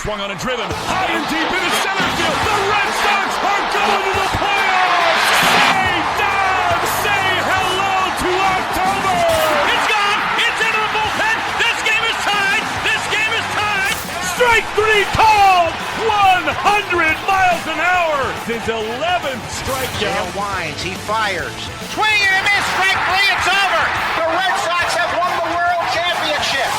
swung on and driven. High and deep into center field. The Red Sox are going to the playoffs. Say down. Say hello to October. It's gone. It's into the bullpen. This game is tied. This game is tied. Strike three called. 100 miles an hour. His 11th strikeout. Dale winds. He fires. Swing and a miss. Strike three. It's over. The Red Sox have won the World Championship.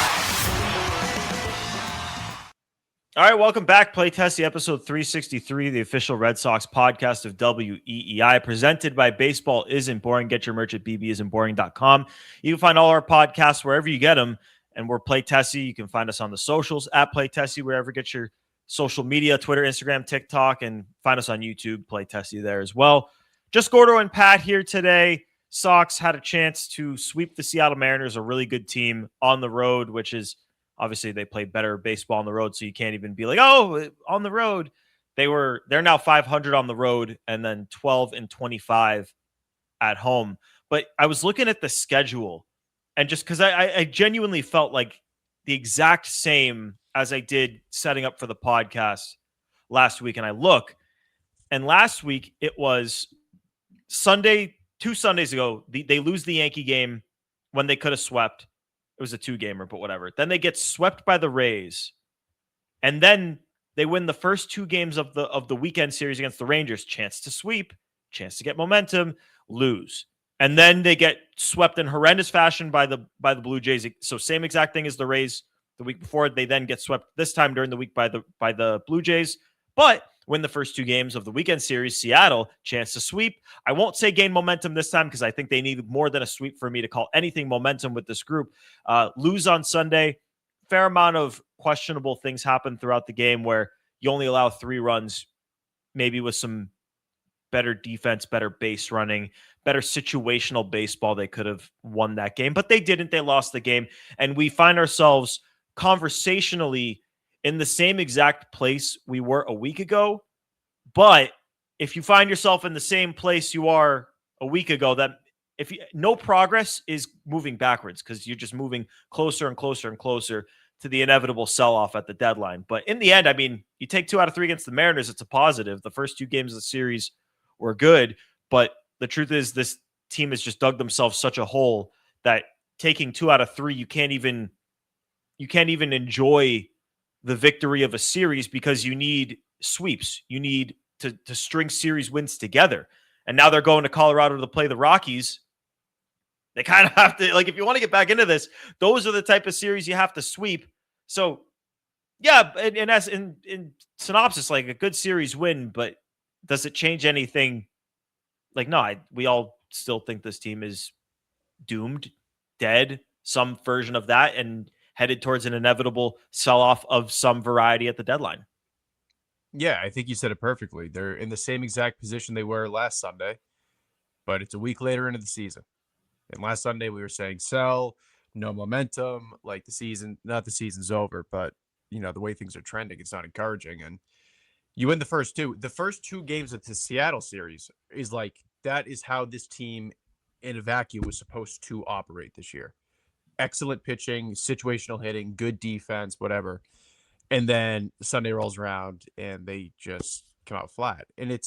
All right, welcome back. Play Tessie, episode 363, the official Red Sox podcast of WEEI, presented by Baseball Isn't Boring. Get your merch at bbisn'tboring.com. You can find all our podcasts wherever you get them, and we're Play Tessie. You can find us on the socials at Play Tessie, wherever you get your social media, Twitter, Instagram, TikTok, and find us on YouTube, Play Tessie there as well. Just Gordo and Pat here today. Sox had a chance to sweep the Seattle Mariners, a really good team on the road, which is obviously they play better baseball on the road, so you can't even be like, oh, on the road. They're now 500 on the road and then 12-25 at home. But I was looking at the schedule, and just because I genuinely felt like the exact same as I did setting up for the podcast last week. And I look, and last week it was Sunday, 2 Sundays ago, they lose the Yankee game when they could have swept. It was a 2-gamer, but whatever. Then they get swept by the Rays. And then they win the first 2 games of the weekend series against the Rangers. Chance to sweep, chance to get momentum, lose. And then they get swept in horrendous fashion by the Blue Jays. So same exact thing as the Rays the week before. They then get swept this time during the week by the Blue Jays. But win the first 2 games of the weekend series. Seattle, chance to sweep. I won't say gain momentum this time because I think they need more than a sweep for me to call anything momentum with this group. Lose on Sunday. Fair amount of questionable things happen throughout the game where you only allow 3 runs, maybe with some better defense, better base running, better situational baseball. They could have won that game, but they didn't. They lost the game. And we find ourselves conversationally in the same exact place we were a week ago. But if you find yourself in the same place you are a week ago, that no progress is moving backwards because you're just moving closer and closer and closer to the inevitable sell-off at the deadline. But in the end, I mean, you take 2 out of 3 against the Mariners, it's a positive. The first 2 games of the series were good, but the truth is this team has just dug themselves such a hole that taking 2 out of 3, you can't even enjoy the victory of a series because you need sweeps. You need to string series wins together. And now they're going to Colorado to play the Rockies. They kind of have to, like, if you want to get back into this, those are the type of series you have to sweep. So, yeah, in synopsis, like a good series win, but does it change anything? Like, no, we all still think this team is doomed, dead, some version of that, and headed towards an inevitable sell-off of some variety at the deadline. Yeah, I think you said it perfectly. They're in the same exact position they were last Sunday, but it's a week later into the season. And last Sunday we were saying sell, no momentum, like not the season's over, but the way things are trending, it's not encouraging. And you win the first 2. The first 2 games of the Seattle series is like, that is how this team in a vacuum was supposed to operate this year. Excellent pitching, situational hitting, good defense, whatever. And then Sunday rolls around and they just come out flat. And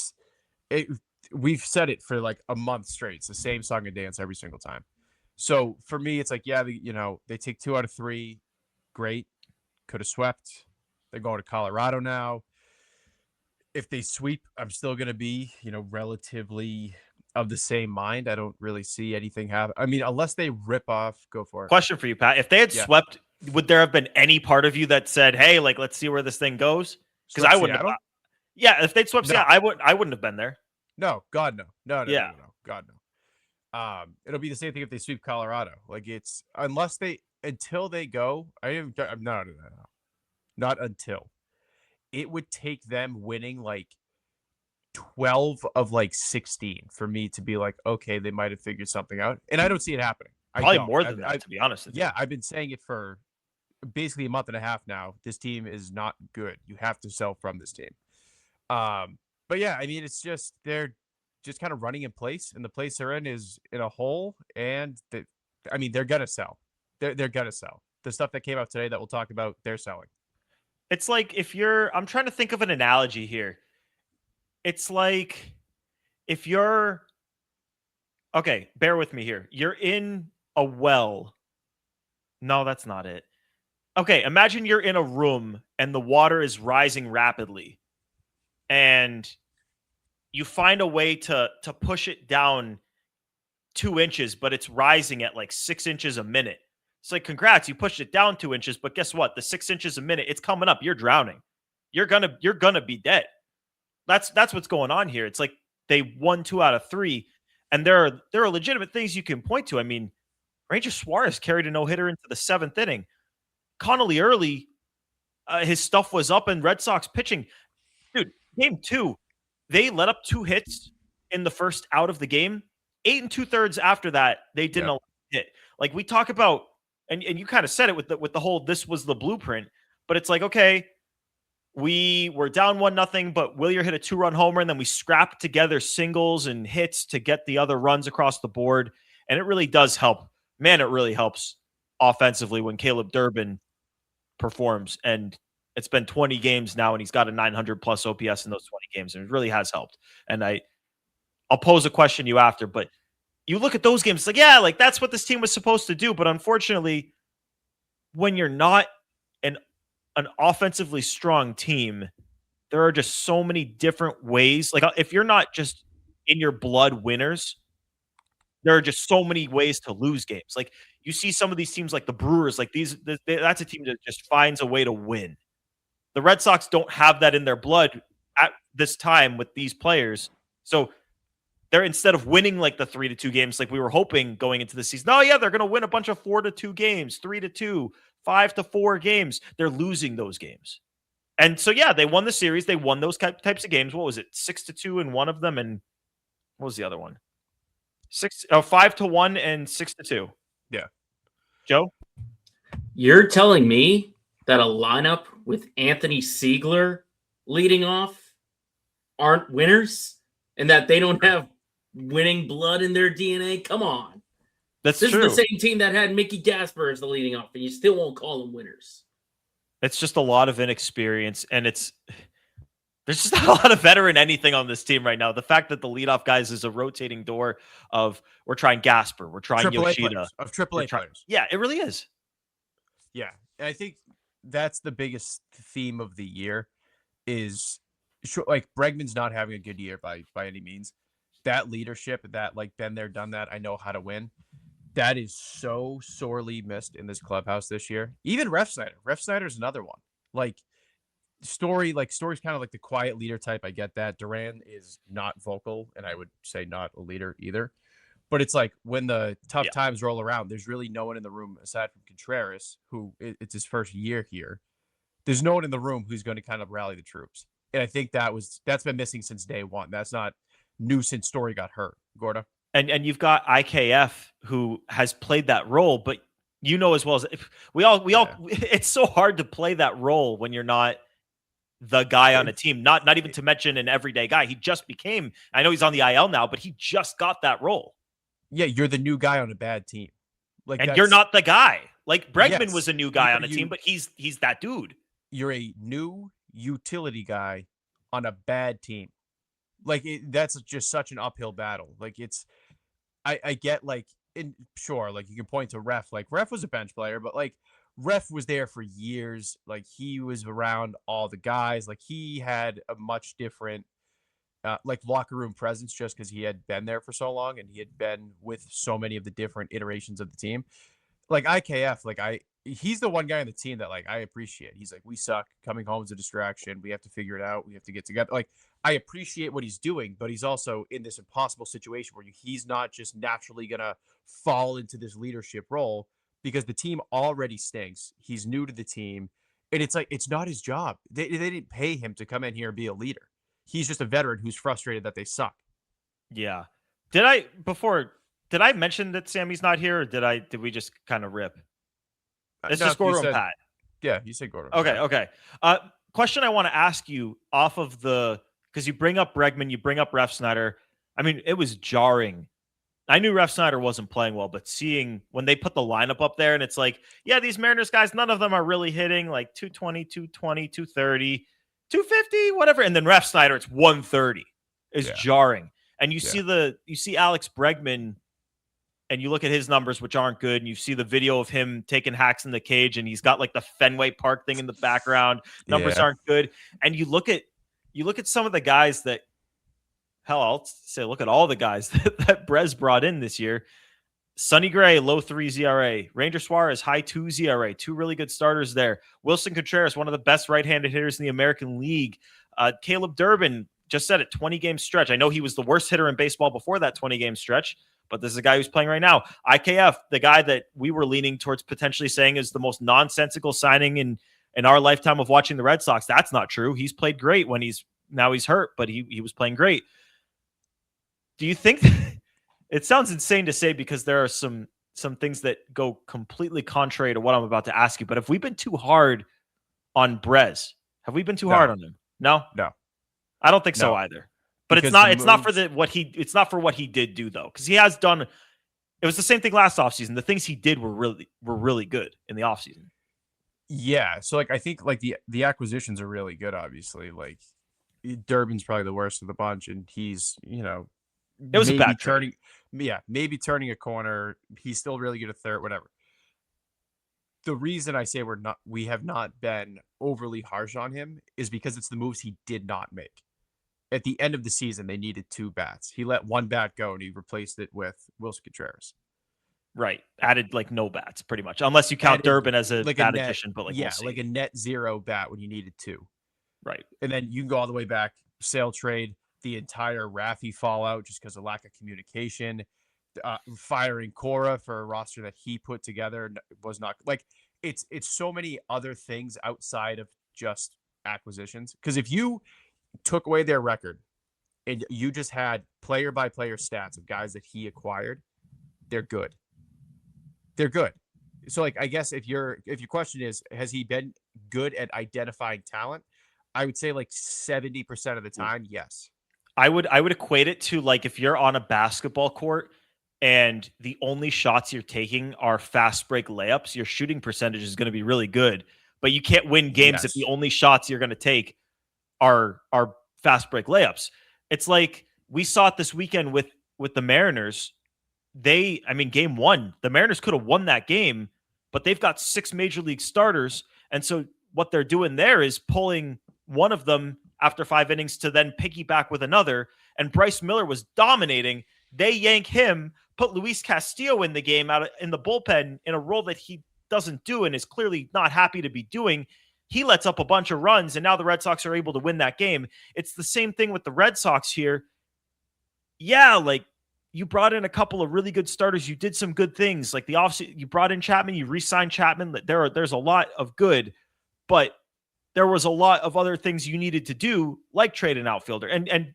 we've said it for like a month straight. It's the same song and dance every single time. So for me, it's like, yeah, they take 2 out of 3. Great. Could have swept. They're going to Colorado now. If they sweep, I'm still going to be, relatively of the same mind. I don't really see anything happen. I mean, unless they rip off, go for it. Question for you, Pat. If they had swept, would there have been any part of you that said, hey, like, let's see where this thing goes? Because I wouldn't have. Yeah, if they'd swept Seattle, I wouldn't have been there. No, God, no. No, yeah. No, God, no. It'll be the same thing if they sweep Colorado. Like, it's until they go, I'm not until. It would take them winning like 12 of like 16 for me to be like, okay, they might have figured something out. And I don't see it happening. Probably more than that, to be honest with you. Yeah, I've been saying it for basically a month and a half now. This team is not good. You have to sell from this team. But yeah, I mean, it's just they're just kind of running in place, and the place they're in is in a hole. And they're gonna sell. They're gonna sell. The stuff that came out today that we'll talk about, they're selling. It's like I'm trying to think of an analogy here. It's like if you're, okay, bear with me here. You're in a well. No, that's not it. Okay, imagine you're in a room and the water is rising rapidly and you find a way to push it down 2 inches, but it's rising at like 6 inches a minute. It's like, congrats, you pushed it down 2 inches, but guess what? The 6 inches a minute, it's coming up. You're drowning. You're gonna be dead. That's what's going on here. It's like they won 2 out of 3, and there are legitimate things you can point to. I mean, Ranger Suarez carried a no-hitter into the 7th inning. Connolly early, his stuff was up, and Red Sox pitching. Dude, game 2, they let up 2 hits in the first out of the game. 8 2/3 after that, they didn't allow a hit. Like we talk about, and you kind of said it with the whole this was the blueprint, but it's like, okay, we were down 1-0, but Willier hit a 2-run homer, and then we scrapped together singles and hits to get the other runs across the board. And it really does help. Man, it really helps offensively when Caleb Durbin performs. And it's been 20 games now, and he's got a 900 plus OPS in those 20 games, and it really has helped. And I'll pose a question to you after, but you look at those games, it's like, yeah, like that's what this team was supposed to do. But unfortunately, when you're not an offensively strong team, there are just so many different ways. Like if you're not just in your blood winners, there are just so many ways to lose games. Like you see some of these teams like the Brewers, like that's a team that just finds a way to win. The Red Sox don't have that in their blood at this time with these players. So they're, instead of winning like the 3-2 games, like we were hoping going into the season, oh yeah, they're going to win a bunch of 4-2 games, 3-2, 5-4 games. They're losing those games. And so, yeah, they won the series. They won those types of games. What was it? 6-2 in one of them. And what was the other one? 5-1 and 6-2. Yeah. Joe? You're telling me that a lineup with Anthony Siegler leading off aren't winners and that they don't have winning blood in their DNA? Come on. This is the same team that had Mickey Gasper as the leading off, and you still won't call them winners. It's just a lot of inexperience, and there's just not a lot of veteran anything on this team right now. The fact that the leadoff guys is a rotating door of we're trying Gasper, we're trying Yoshida. Of AAA players. Yeah, it really is. Yeah, and I think that's the biggest theme of the year is like Bregman's not having a good year by any means. That leadership, that like been there, done that, I know how to win. That is so sorely missed in this clubhouse this year. Even Ref Snyder's another one. Like Story's kind of like the quiet leader type. I get that. Duran is not vocal, and I would say not a leader either. But it's like when the tough times roll around, there's really no one in the room aside from Contreras, who it's his first year here. There's no one in the room who's going to kind of rally the troops. And I think that's been missing since day one. That's not new since Story got hurt. Gordo? And you've got IKF who has played that role, but you know as well as we all it's so hard to play that role when you're not the guy on a team, not even to mention an everyday guy. He just became, I know he's on the IL now, but he just got that role. Yeah, you're the new guy on a bad team. Like, and you're not the guy. Like Bregman was a new guy on a team, but he's that dude. You're a new utility guy on a bad team. Like that's just such an uphill battle. Like I get like, sure, like you can point to Ref. Like Ref was a bench player, but like Ref was there for years. Like he was around all the guys. Like he had a much different like locker room presence just because he had been there for so long and he had been with so many of the different iterations of the team. Like IKF, like he's the one guy on the team that like I appreciate. He's like, we suck. Coming home is a distraction. We have to figure it out. We have to get together. Like I appreciate what he's doing, but he's also in this impossible situation where he's not just naturally gonna fall into this leadership role because the team already stinks. He's new to the team, and it's like it's not his job. They didn't pay him to come in here and be a leader. He's just a veteran who's frustrated that they suck. Yeah. Did I mention that Sammy's not here, or did we just kind of rip? It's just Gordo and Pat. Yeah, you said Gordo. Okay. Question I want to ask you off of because you bring up Bregman, you bring up Ref Snyder. I mean, it was jarring I knew Ref Snyder wasn't playing well, but seeing when they put the lineup up there and it's like, yeah, these Mariners guys, none of them are really hitting like 220, 220, 230, 250, whatever. And then Ref Snyder, it's 130 is jarring. And you see Alex Bregman and you look at his numbers, which aren't good. And you see the video of him taking hacks in the cage and he's got like the Fenway Park thing in the background. Numbers aren't good. And you look at some of the guys that, hell, I'll say, look at all the guys that Brez brought in this year. Sonny Gray, low 3 ZRA. Ranger Suarez, high 2 ZRA. Two really good starters there. Wilson Contreras, one of the best right-handed hitters in the American League. Caleb Durbin, just said it, 20-game stretch. I know he was the worst hitter in baseball before that 20-game stretch, but this is a guy who's playing right now. IKF, the guy that we were leaning towards potentially saying is the most nonsensical signing in our lifetime of watching the Red Sox. That's not true. He's played great when he's hurt, but he was playing great. Do you think it sounds insane to say because there are some things that go completely contrary to what I'm about to ask you, but have we been too hard on Brez? Have we been too hard on him? No? No. I don't think so either. But Because it's not for what he did do though, because he has done. It was the same thing last offseason. The things he did were really good in the offseason. Yeah, so like I think like the acquisitions are really good. Obviously, like Durbin's probably the worst of the bunch, and he's it was a bad turning. Yeah, maybe turning a corner. He's still really good at third, whatever. The reason I say we have not been overly harsh on him is because it's the moves he did not make. At the end of the season, they needed 2 bats. He let 1 bat go, and he replaced it with Wilson Contreras. Right. Added like no bats, pretty much. Unless you count Durbin as a bat addition, but like, like a net 0 bat when you needed 2. Right. And then you can go all the way back, sale trade, the entire Raffy fallout just because of lack of communication, firing Cora for a roster that he put together was not like it's so many other things outside of just acquisitions. Because if you took away their record and you just had player by player stats of guys that he acquired, they're good. They're good. So like, I guess if your question is, has he been good at identifying talent? I would say like 70% of the time, yes. I would equate it to like if you're on a basketball court and the only shots you're taking are fast break layups, your shooting percentage is going to be really good, but you can't win games if the only shots you're going to take are fast break layups. It's like we saw it this weekend with the Mariners. Game 1, the Mariners could have won that game, but they've got 6 major league starters. And so what they're doing there is pulling one of them after 5 innings to then piggyback with another. And Bryce Miller was dominating. They yank him, put Luis Castillo in the game in the bullpen in a role that he doesn't do and is clearly not happy to be doing. He lets up a bunch of runs, and now the Red Sox are able to win that game. It's the same thing with the Red Sox here. Yeah, like you brought in a couple of really good starters. You did some good things. Like the offseason, you brought in Chapman, you re-signed Chapman. There's a lot of good, but there was a lot of other things you needed to do, like trade an outfielder. And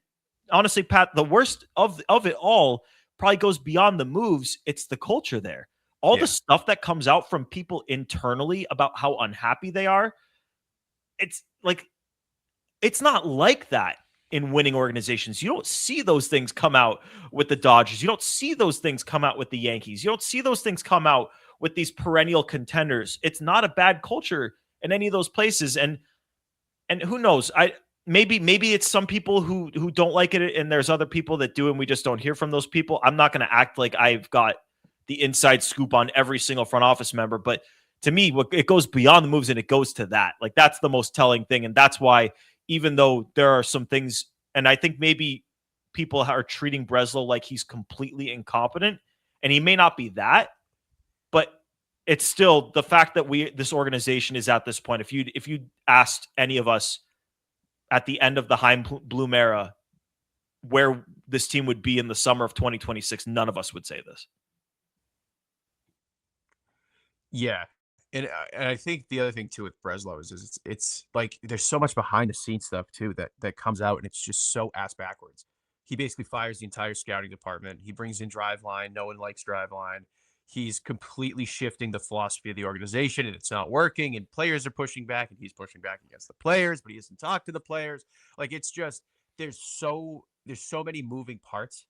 honestly, Pat, the worst of it all probably goes beyond the moves. It's the culture there. All the stuff that comes out from people internally about how unhappy they are. It's like, it's not like that in winning organizations. You don't see those things come out with the Dodgers. You don't see those things come out with the Yankees. You don't see those things come out with these perennial contenders. It's not a bad culture in any of those places. And who knows? Maybe it's some people who don't like it, and there's other people that do, and we just don't hear from those people. I'm not going to act like I've got the inside scoop on every single front office member, but to me, it goes beyond the moves and it goes to that. Like that's the most telling thing, and that's why even though there are some things, and I think maybe people are treating Breslow like he's completely incompetent, and he may not be that, but it's still the fact that this organization is at this point. If you asked any of us at the end of the Heim Bloom era where this team would be in the summer of 2026, none of us would say this. Yeah. And I think the other thing too with Breslow is it's like there's so much behind the scenes stuff too that comes out, and it's just so ass backwards. He basically fires the entire scouting department. He brings in Driveline. No one likes Driveline. He's completely shifting the philosophy of the organization, and it's not working. And players are pushing back, and he's pushing back against the players, but he doesn't talk to the players. Like it's just there's so many moving parts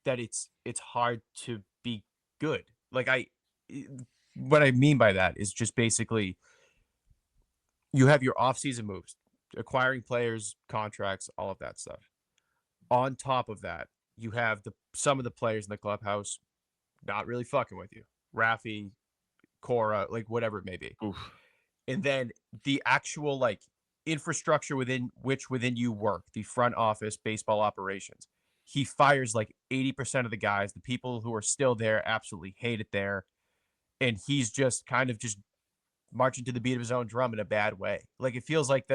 that it's hard to be good. What I mean by that is just basically you have your offseason moves, acquiring players, contracts, all of that stuff. On top of that, you have some of the players in the clubhouse not really fucking with you. Rafi, Cora, like whatever it may be. Oof. And then the actual infrastructure within you work, the front office, baseball operations. He fires 80% of the guys. The people who are still there absolutely hate it there. And he's just kind of just marching to the beat of his own drum in a bad way. It feels like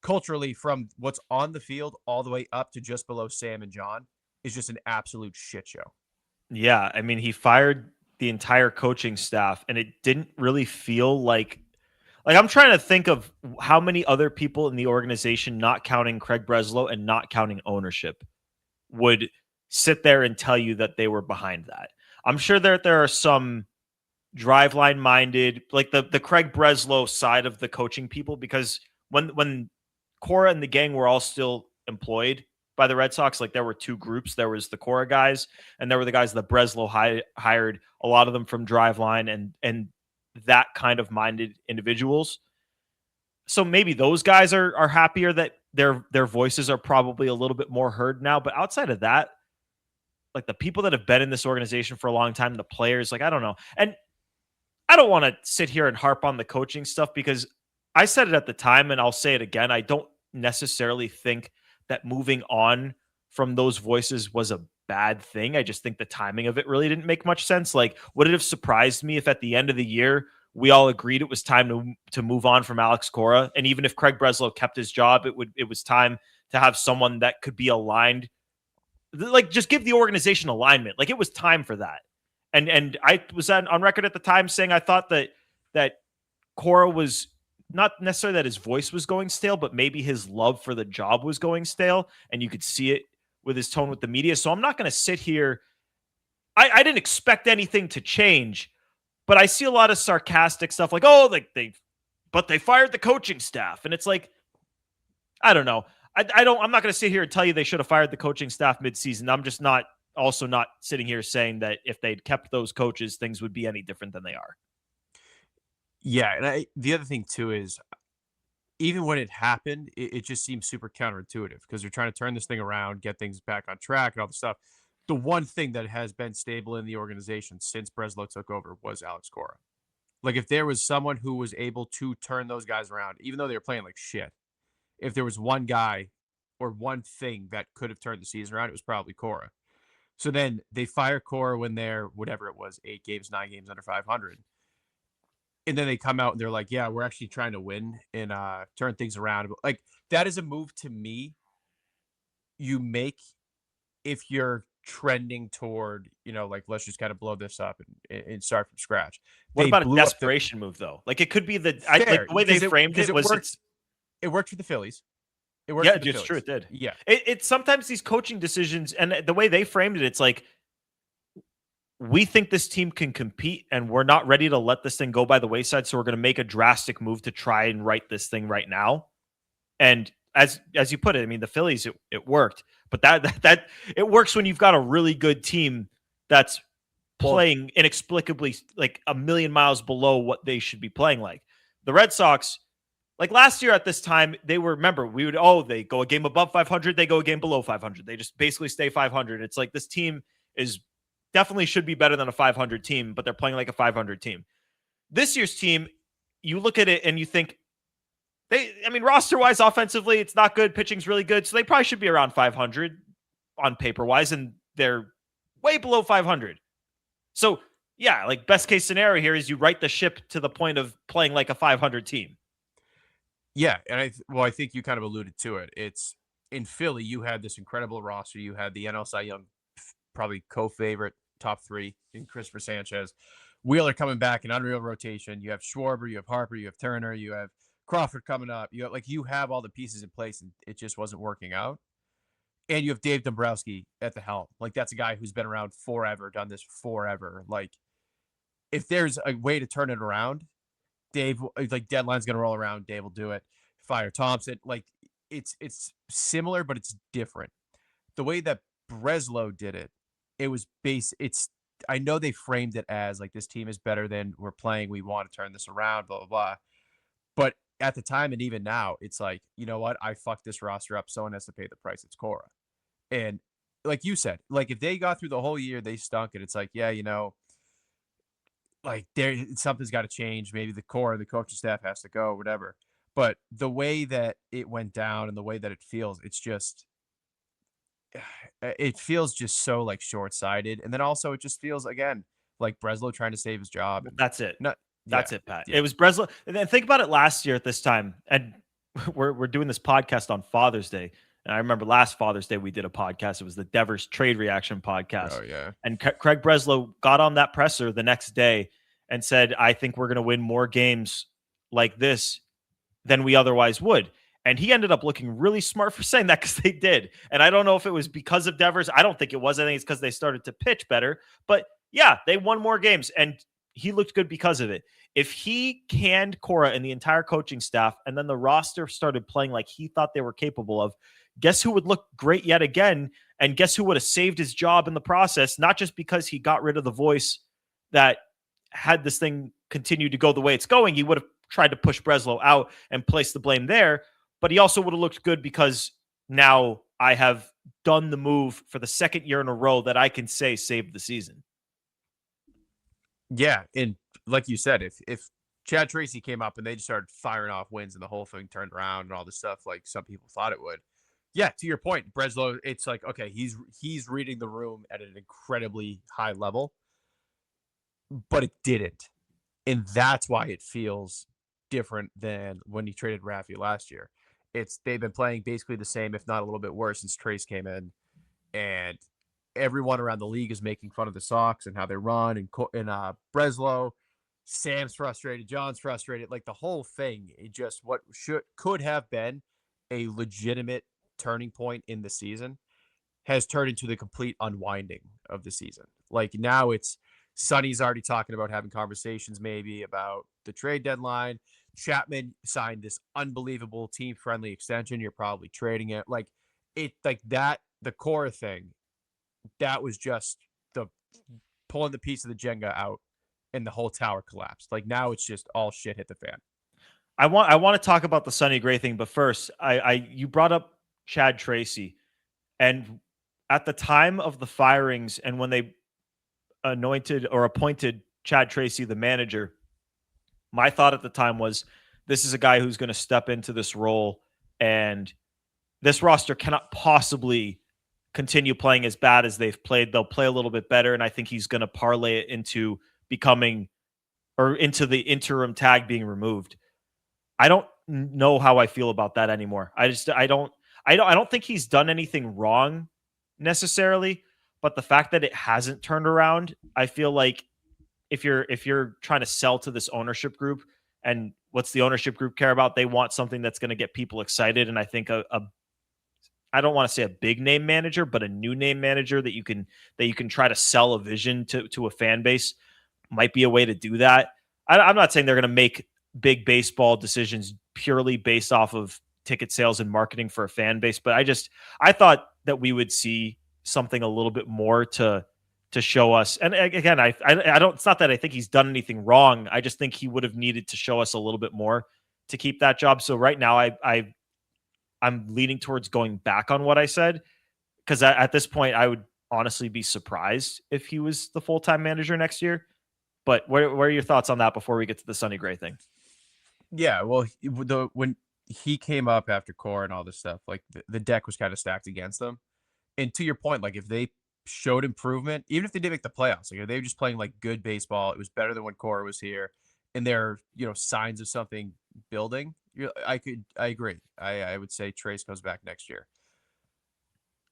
culturally from what's on the field all the way up to just below Sam and John is just an absolute shit show. Yeah. I mean, he fired the entire coaching staff and it didn't really feel like I'm trying to think of how many other people in the organization, not counting Craig Breslow and not counting ownership, would sit there and tell you that they were behind that. I'm sure that there are some driveline minded, like the Craig Breslow side of the coaching people, because when Cora and the gang were all still employed by the Red Sox, there were two groups. There was the Cora guys and there were the guys that Breslow hired, a lot of them from driveline and that kind of minded individuals. So maybe those guys are happier that their voices are probably a little bit more heard now. But outside of that, the people that have been in this organization for a long time, the players, I don't know. And I don't want to sit here and harp on the coaching stuff because I said it at the time and I'll say it again. I don't necessarily think that moving on from those voices was a bad thing. I just think the timing of it really didn't make much sense. Would it have surprised me if at the end of the year we all agreed it was time to move on from Alex Cora? And even if Craig Breslow kept his job, it was time to have someone that could be aligned. Just give the organization alignment. It was time for that. And I was on record at the time saying I thought that Cora was not necessarily that his voice was going stale, but maybe his love for the job was going stale. And you could see it with his tone with the media. So I'm not going to sit here. I didn't expect anything to change, but I see a lot of sarcastic stuff but they fired the coaching staff. And it's I don't know. I'm not going to sit here and tell you they should have fired the coaching staff midseason. I'm just not sitting here saying that if they'd kept those coaches, things would be any different than they are. Yeah. And the other thing too is even when it happened, it just seems super counterintuitive because they're trying to turn this thing around, get things back on track and all the stuff. The one thing that has been stable in the organization since Breslow took over was Alex Cora. If there was someone who was able to turn those guys around, even though they were playing like shit, if there was one guy or one thing that could have turned the season around, it was probably Cora. So then they fire Cora when they're, whatever it was, 8 games, 9 games under 500. And then they come out and they're like, yeah, we're actually trying to win and turn things around. That is a move to me you make if you're trending toward, let's just kind of blow this up and start from scratch. What about a desperation move, though? It could be the way they framed it was it worked for the Phillies. Yeah, it's true. It did. Yeah. It's sometimes these coaching decisions and the way they framed it, it's we think this team can compete and we're not ready to let this thing go by the wayside. So we're going to make a drastic move to try and right this thing right now. And as you put it, I mean, the Phillies, it worked, but that it works when you've got a really good team that's playing inexplicably a million miles below what they should be playing like. The Red Sox, last year at this time, they go a game above 500, they go a game below 500. They just basically stay 500. It's this team is definitely should be better than a 500 team, but they're playing like a 500 team. This year's team, you look at it and you think roster-wise, offensively, it's not good. Pitching's really good. So they probably should be around 500 on paper-wise, and they're way below 500. So, yeah, best case scenario here is you right the ship to the point of playing like a 500 team. Yeah, and I think you kind of alluded to it. It's in Philly, you had this incredible roster. You had the NL Cy Young, probably co-favorite, top 3 in Christopher Sanchez. Wheeler coming back in unreal rotation. You have Schwarber, you have Harper, you have Turner, you have Crawford coming up. You have all the pieces in place, and it just wasn't working out. And you have Dave Dombrowski at the helm. That's a guy who's been around forever, done this forever. If there's a way to turn it around, Dave, deadline's going to roll around, Dave will do it. Fire Thompson. It's similar, but it's different. The way that Breslow did it it was I know they framed it as like this team is better than we're playing. We want to turn this around, blah, blah, blah. But at the time and even now, it's like, you know what? I fucked this roster up. Someone has to pay the price. It's Cora. And like you said, like if they got through the whole year, they stunk it. It's like, yeah, like something's got to change. Maybe the core, the coaching staff has to go, whatever. But the way that it went down and the way that it feels, it feels just so like short-sighted. And then also it just feels again like Breslow trying to save his job. And That's it. not, That's yeah, it, Pat. yeah. It was Breslow. And then think about it last year at this time. And we're doing this podcast on Father's Day. And I remember last Father's Day we did a podcast. It was the Devers trade reaction podcast. Oh yeah. And Craig Breslow got on that presser the next day and said, I think we're going to win more games like this than we otherwise would. And he ended up looking really smart for saying that because they did. And I don't know if it was because of Devers. I don't think it was. I think it's because they started to pitch better. But yeah, they won more games and he looked good because of it. If he canned Cora and the entire coaching staff and then the roster started playing like he thought they were capable of, guess who would look great yet again? And guess who would have saved his job in the process? Not just because he got rid of the voice that had this thing continue to go the way it's going. He would have tried to push Breslow out and place the blame there. But he also would have looked good because now I have done the move for the second year in a row that I can say saved the season. Yeah. And like you said, if Chad Tracy came up and they just started firing off wins and the whole thing turned around and all this stuff like some people thought it would. Yeah, to your point, Breslow, it's like, okay, he's reading the room at an incredibly high level, but it didn't. And that's why it feels different than when he traded Rafi last year. They've been playing basically the same, if not a little bit worse, since Trace came in, and everyone around the league is making fun of the Sox and how they run. And Breslow, Sam's frustrated, John's frustrated, like the whole thing. It just could have been a legitimate turning point in the season has turned into the complete unwinding of the season. Like now it's Sonny's already talking about having conversations maybe about the trade deadline. Chapman signed this unbelievable team-friendly extension. You're probably trading it. Like that, the core thing, that was just the pulling the piece of the Jenga out and the whole tower collapsed. Like now it's just all shit hit the fan. I want to talk about the Sonny Gray thing, but first, you brought up Chad Tracy, and at the time of the firings and when they anointed or appointed Chad Tracy the manager, my thought at the time was this is a guy who's going to step into this role and this roster cannot possibly continue playing as bad as they've played. They'll play a little bit better. And I think he's going to parlay it into becoming or into the interim tag being removed. I don't know how I feel about that anymore. I don't think he's done anything wrong necessarily, but the fact that it hasn't turned around, I feel like if you're trying to sell to this ownership group, and what's the ownership group care about? They want something that's going to get people excited. And I think I don't want to say a big name manager, but a new name manager that you can try to sell a vision to a fan base might be a way to do that. I'm not saying they're going to make big baseball decisions purely based off of ticket sales and marketing for a fan base, but I thought that we would see something a little bit more to show us. And again, I don't, it's not that I think he's done anything wrong. I just think he would have needed to show us a little bit more to keep that job. So right now I'm leaning towards going back on what I said, because at this point I would honestly be surprised if he was the full-time manager next year. But what are your thoughts on that before we get to the Sonny Gray thing? Yeah, well, when he came up after core and all this stuff, like the deck was kind of stacked against them. And to your point, like if they showed improvement, even if they didn't make the playoffs, like if they were just playing like good baseball, it was better than when Cora was here, and there are signs of something building. I agree. I would say Trace comes back next year.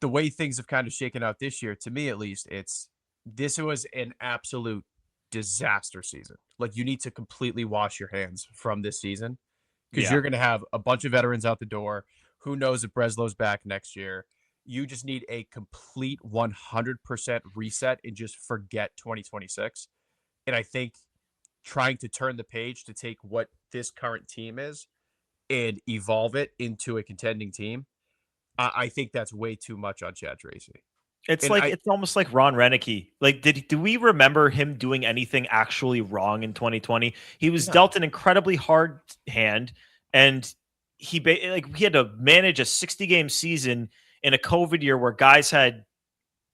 The way things have kind of shaken out this year, to me at least, this was an absolute disaster season. Like you need to completely wash your hands from this season, because you're going to have a bunch of veterans out the door. Who knows if Breslow's back next year? You just need a complete 100% reset and just forget 2026. And I think trying to turn the page to take what this current team is and evolve it into a contending team, I think that's way too much on Chad Tracy. It's like it's almost like Ron Renicky. Like, do we remember him doing anything actually wrong in 2020? He was dealt an incredibly hard hand, and he had to manage a 60-game season in a COVID year where guys had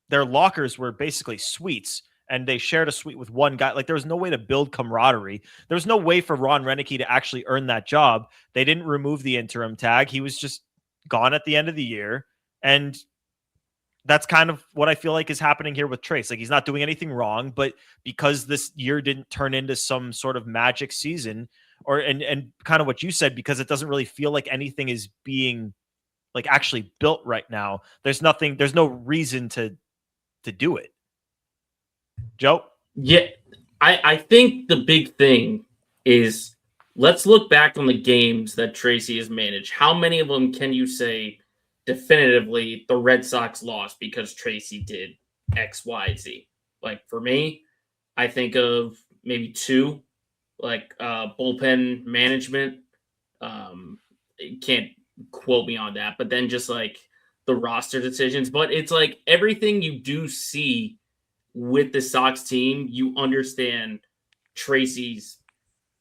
their lockers were basically suites, and they shared a suite with one guy. Like, there was no way to build camaraderie. There was no way for Ron Renicky to actually earn that job. They didn't remove the interim tag. He was just gone at the end of the year, and that's kind of what I feel like is happening here with Trace. Like, he's not doing anything wrong, but because this year didn't turn into some sort of magic season, or and kind of what you said, because it doesn't really feel like anything is being like actually built right now. There's no reason to do it. Joe? Yeah, I think the big thing is, let's look back on the games that Tracy has managed. How many of them can you say definitively the Red Sox lost because Tracy did X, Y, Z? Like, for me, I think of maybe two, like bullpen management. You can't quote me on that, but then just like the roster decisions. But it's like everything you do see with the Sox team, you understand Tracy's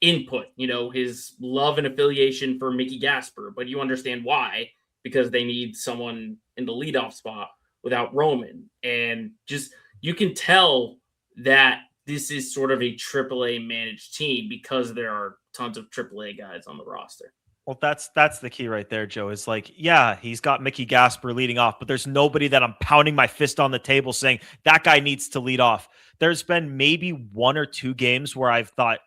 input, his love and affiliation for Mickey Gasper, but you understand why, because they need someone in the leadoff spot without Roman. And just, you can tell that this is sort of a AAA managed team because there are tons of AAA guys on the roster. Well, that's the key right there, Joe, is like, yeah, he's got Mickey Gasper leading off, but there's nobody that I'm pounding my fist on the table saying that guy needs to lead off. There's been maybe one or two games where I've thought,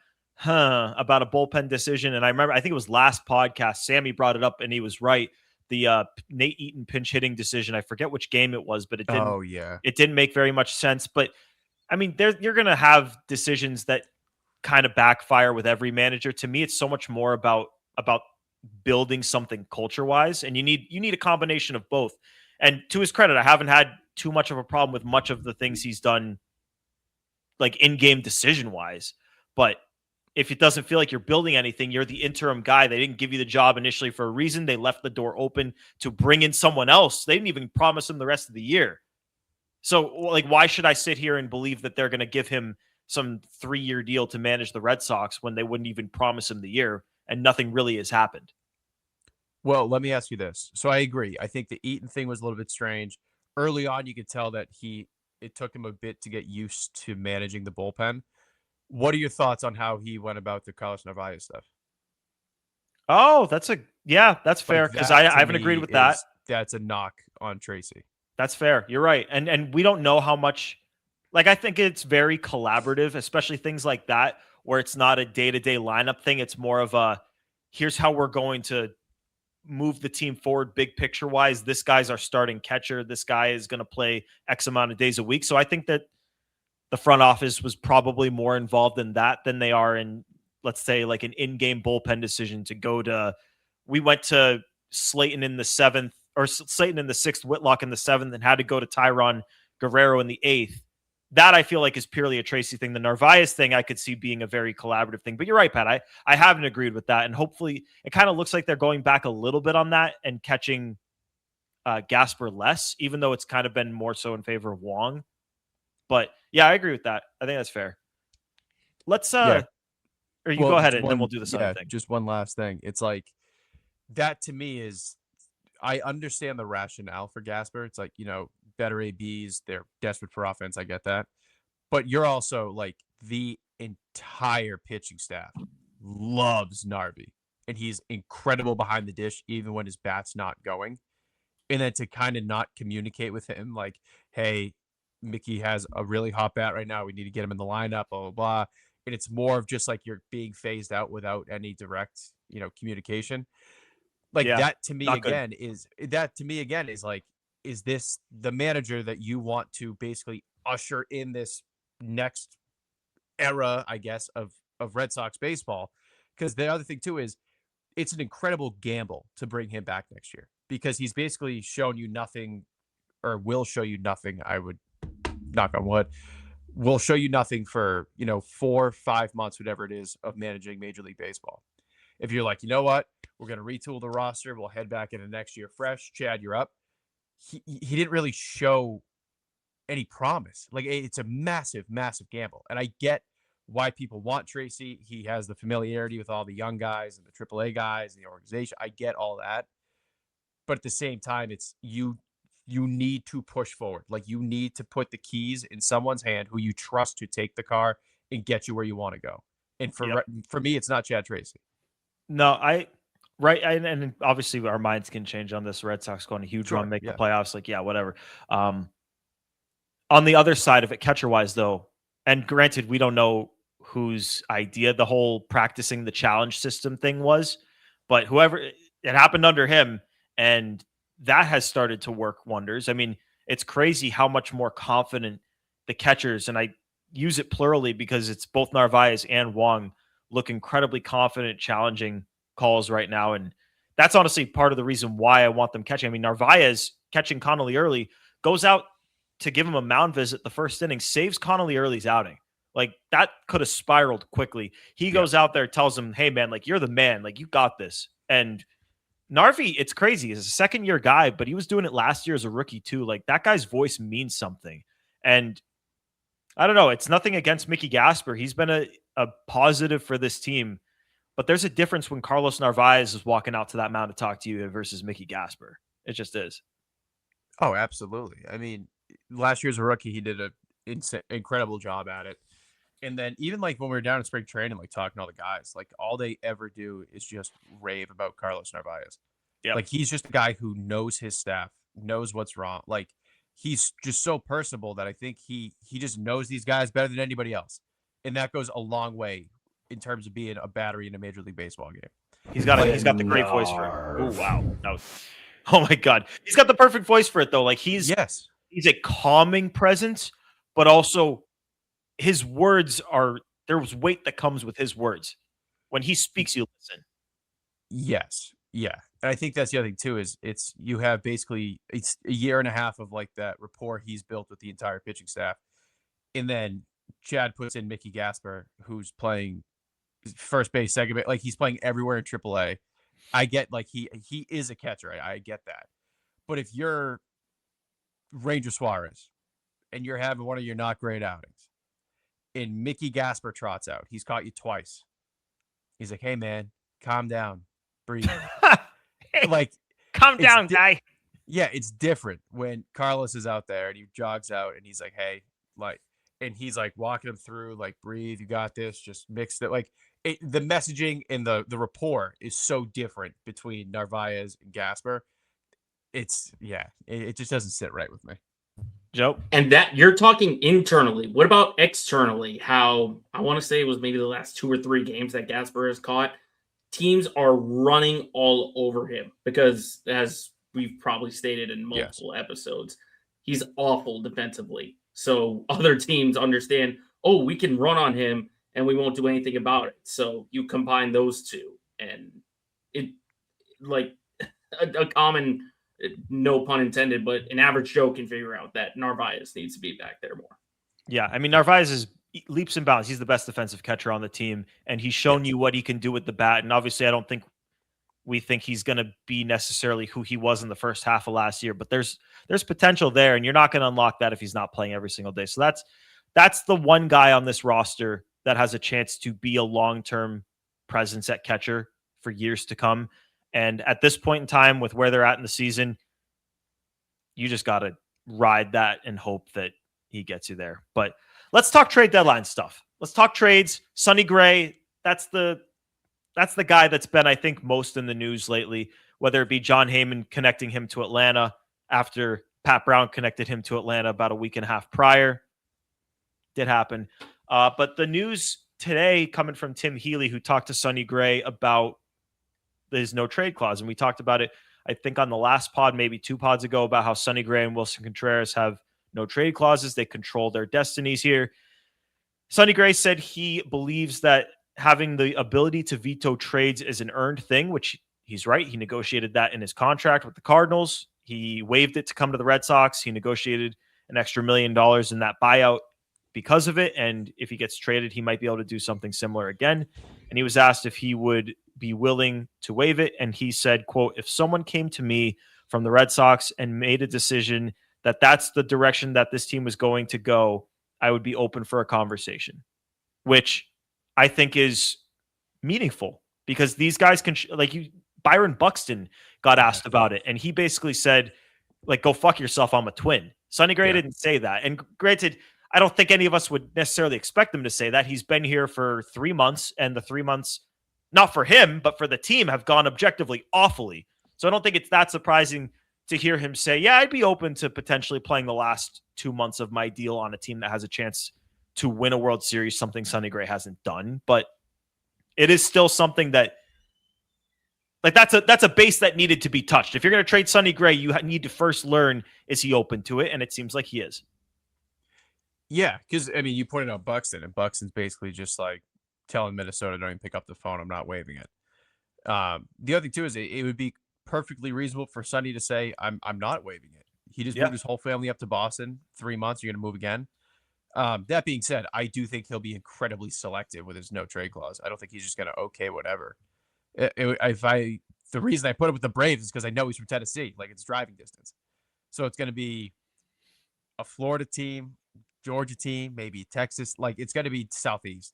about a bullpen decision. And I think it was last podcast, Sammy brought it up and he was right. The Nate Eaton pinch hitting decision. I forget which game it was, but it didn't make very much sense. But I mean, you're going to have decisions that kind of backfire with every manager. To me, it's so much more about building something culture-wise, and you need a combination of both. And to his credit, I haven't had too much of a problem with much of the things he's done, like in-game decision-wise. But if it doesn't feel like you're building anything, you're the interim guy. They didn't give you the job initially for a reason. They left the door open to bring in someone else. They didn't even promise him the rest of the year. So, like, why should I sit here and believe that they're going to give him some 3-year deal to manage the Red Sox when they wouldn't even promise him the year and nothing really has happened? Well, let me ask you this. So I agree. I think the Eaton thing was a little bit strange. Early on, you could tell that it took him a bit to get used to managing the bullpen. What are your thoughts on how he went about the Carlos Narvaez stuff? Oh, that's fair, because I haven't agreed with that. That's a knock on Tracy. That's fair. You're right. And we don't know how much, like, I think it's very collaborative, especially things like that, where it's not a day-to-day lineup thing. It's more of a, here's how we're going to move the team forward big picture wise. This guy's our starting catcher. This guy is going to play X amount of days a week. So I think that the front office was probably more involved in that than they are in, let's say, like an in-game bullpen decision to go to, we went to Slayton in the 7th, or Slayton in the 6th, Whitlock in the 7th, and had to go to Tyron Guerrero in the 8th. That I feel like is purely a Tracy thing. The Narvaez thing I could see being a very collaborative thing. But you're right, Pat. I haven't agreed with that. And hopefully it kind of looks like they're going back a little bit on that and catching Gasper less, even though it's kind of been more so in favor of Wong. But yeah, I agree with that. I think that's fair. Let's or you go ahead and then we'll do the other thing. Just one last thing. It's like, that to me is, I understand the rationale for Gasper. It's like, better ABs, they're desperate for offense. I get that. But you're also like, the entire pitching staff loves Narvi, and he's incredible behind the dish, even when his bat's not going. And then to kind of not communicate with him, like, hey, Mickey has a really hot bat right now. We need to get him in the lineup, blah, blah, blah. And it's more of just like you're being phased out without any direct, communication. Like, that to me again is like, is this the manager that you want to basically usher in this next era, I guess, of Red Sox baseball? Because the other thing too is, it's an incredible gamble to bring him back next year, because he's basically shown you nothing, or will show you nothing. I would, knock on wood, will show you nothing for 4 or 5 months, whatever it is, of managing Major League Baseball. If you're like, you know what, we're going to retool the roster, we'll head back into next year fresh. Chad, you're up. He didn't really show any promise. Like, it's a massive, massive gamble. And I get why people want Tracy. He has the familiarity with all the young guys and the AAA guys and the organization. I get all that. But at the same time, it's you need to push forward. Like, you need to put the keys in someone's hand who you trust to take the car and get you where you want to go. And for me, it's not Chad Tracy. No, right. And obviously our minds can change on this. Red Sox going a huge run, make the playoffs. Like, yeah, whatever. On the other side of it, catcher wise though, and granted, we don't know whose idea the whole practicing the challenge system thing was, but whoever, it happened under him, and that has started to work wonders. I mean, it's crazy how much more confident the catchers, and I use it plurally because it's both Narvaez and Wong, look incredibly confident challenging calls right now. And that's honestly part of the reason why I want them catching. I mean, Narvaez catching Connolly early, goes out to give him a mound visit the first inning, saves Connolly early's outing. Like, that could have spiraled quickly. He goes out there, tells him, hey man, like, you're the man, like, you got this. And Narvi, it's crazy. He's a second-year guy, but he was doing it last year as a rookie too. Like, that guy's voice means something. And I don't know. It's nothing against Mickey Gasper. He's been a positive for this team. But there's a difference when Carlos Narvaez is walking out to that mound to talk to you versus Mickey Gasper. It just is. Oh, absolutely. I mean, last year as a rookie, he did an incredible job at it. And then even like when we were down in spring training, like talking to all the guys, like all they ever do is just rave about Carlos Narvaez. Yep. Like, he's just a guy who knows his staff, knows what's wrong. Like, he's just so personable that I think he just knows these guys better than anybody else. And that goes a long way in terms of being a battery in a Major League Baseball game. He's got the great voice for it. Oh, wow. No. Oh my God. He's got the perfect voice for it though. Like, he's a calming presence, but also his words there's weight that comes with his words. When he speaks, you listen. Yes. Yeah. And I think that's the other thing too, is you have basically, it's a year and a half of like that rapport he's built with the entire pitching staff. And then Chad puts in Mickey Gasper, who's playing first base, second base, like he's playing everywhere in AAA. I get, like, he is a catcher. I get that. But if you're Ranger Suarez and you're having one of your not great outings, and Mickey Gasper trots out, he's caught you twice. He's like, hey man, calm down, breathe. Like, calm down, guy. Yeah, it's different when Carlos is out there and he jogs out and he's like, hey, like, and he's like walking him through, like, breathe, you got this, just mix it. Like, the messaging and the rapport is so different between Narvaez and Gasper. It just doesn't sit right with me. Joe? And that you're talking internally. What about externally? How, I want to say it was maybe the last 2 or 3 games that Gasper has caught, teams are running all over him because, as we've probably stated in multiple episodes, he's awful defensively. So other teams understand, oh, we can run on him and we won't do anything about it. So you combine those two, and it, like, a common, no pun intended, but an average Joe can figure out that Narvaez needs to be back there more. Yeah, I mean, Narvaez is leaps and bounds. He's the best defensive catcher on the team, and he's shown you what he can do with the bat. And obviously, I don't think we think he's going to be necessarily who he was in the first half of last year, but there's potential there, and you're not going to unlock that if he's not playing every single day. So that's the one guy on this roster that has a chance to be a long-term presence at catcher for years to come. And at this point in time, with where they're at in the season, you just got to ride that and hope that he gets you there. But let's talk trade deadline stuff. Let's talk trades. Sonny Gray, that's the guy that's been, I think, most in the news lately, whether it be John Heyman connecting him to Atlanta after Pat Brown connected him to Atlanta about a week and a half prior. Did happen. But the news today coming from Tim Healy, who talked to Sonny Gray about his no trade clause. And we talked about it, I think, on the last pod, maybe 2 pods ago, about how Sonny Gray and Wilson Contreras have no trade clauses. They control their destinies here. Sonny Gray said he believes that having the ability to veto trades is an earned thing, which he's right. He negotiated that in his contract with the Cardinals. He waived it to come to the Red Sox. He negotiated an extra $1 million in that buyout because of it. And if he gets traded, he might be able to do something similar again. And he was asked if he would be willing to waive it. And he said, quote, if someone came to me from the Red Sox and made a decision that that's the direction that this team was going to go, I would be open for a conversation, which I think is meaningful because these guys can Byron Buxton got asked about it, and he basically said, like, go fuck yourself, I'm a twin. Sonny Gray didn't say that. And granted, I don't think any of us would necessarily expect him to say that. He's been here for 3 months, and the 3 months, not for him, but for the team, have gone objectively awfully. So I don't think it's that surprising to hear him say, yeah, I'd be open to potentially playing the last 2 months of my deal on a team that has a chance to win a World Series, something Sonny Gray hasn't done. But it is still something that, like, that's a base that needed to be touched. If you're going to trade Sonny Gray, you need to first learn, is he open to it? And it seems like he is. Yeah, because, I mean, you pointed out Buxton, and Buxton's basically just like telling Minnesota, don't even pick up the phone, I'm not waiving it. The other thing, too, is it would be perfectly reasonable for Sonny to say, I'm not waiving it. He just moved his whole family up to Boston. 3 months, you're going to move again. That being said, I do think he'll be incredibly selective with his no trade clause. I don't think he's just going to okay whatever. The reason I put it with the Braves is because I know he's from Tennessee, like it's driving distance. So it's going to be a Florida team, Georgia team, maybe Texas. Like it's going to be Southeast.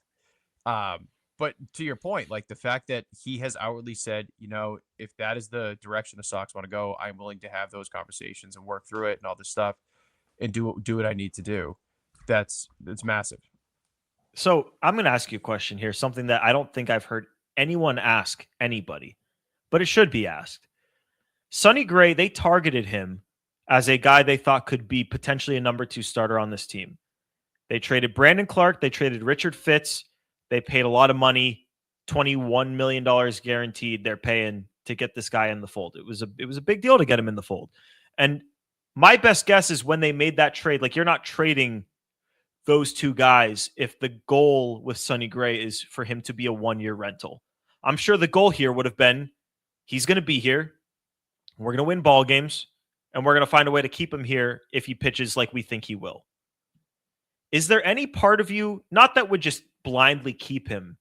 But to your point, like the fact that he has outwardly said, you know, if that is the direction the Sox want to go, I'm willing to have those conversations and work through it and all this stuff and do what I need to do. That's massive. So I'm going to ask you a question here, something that I don't think I've heard anyone ask anybody, but it should be asked. Sonny Gray, they targeted him as a guy they thought could be potentially a number 2 starter on this team. They traded Brandon Clark. They traded Richard Fitz. They paid a lot of money, $21 million guaranteed they're paying to get this guy in the fold. It was a big deal to get him in the fold. And my best guess is when they made that trade, like you're not trading those 2 guys if the goal with Sonny Gray is for him to be a 1-year rental. I'm sure the goal here would have been, he's going to be here, we're going to win ball games, and we're going to find a way to keep him here if he pitches like we think he will. Is there any part of you, not that would just blindly keep him,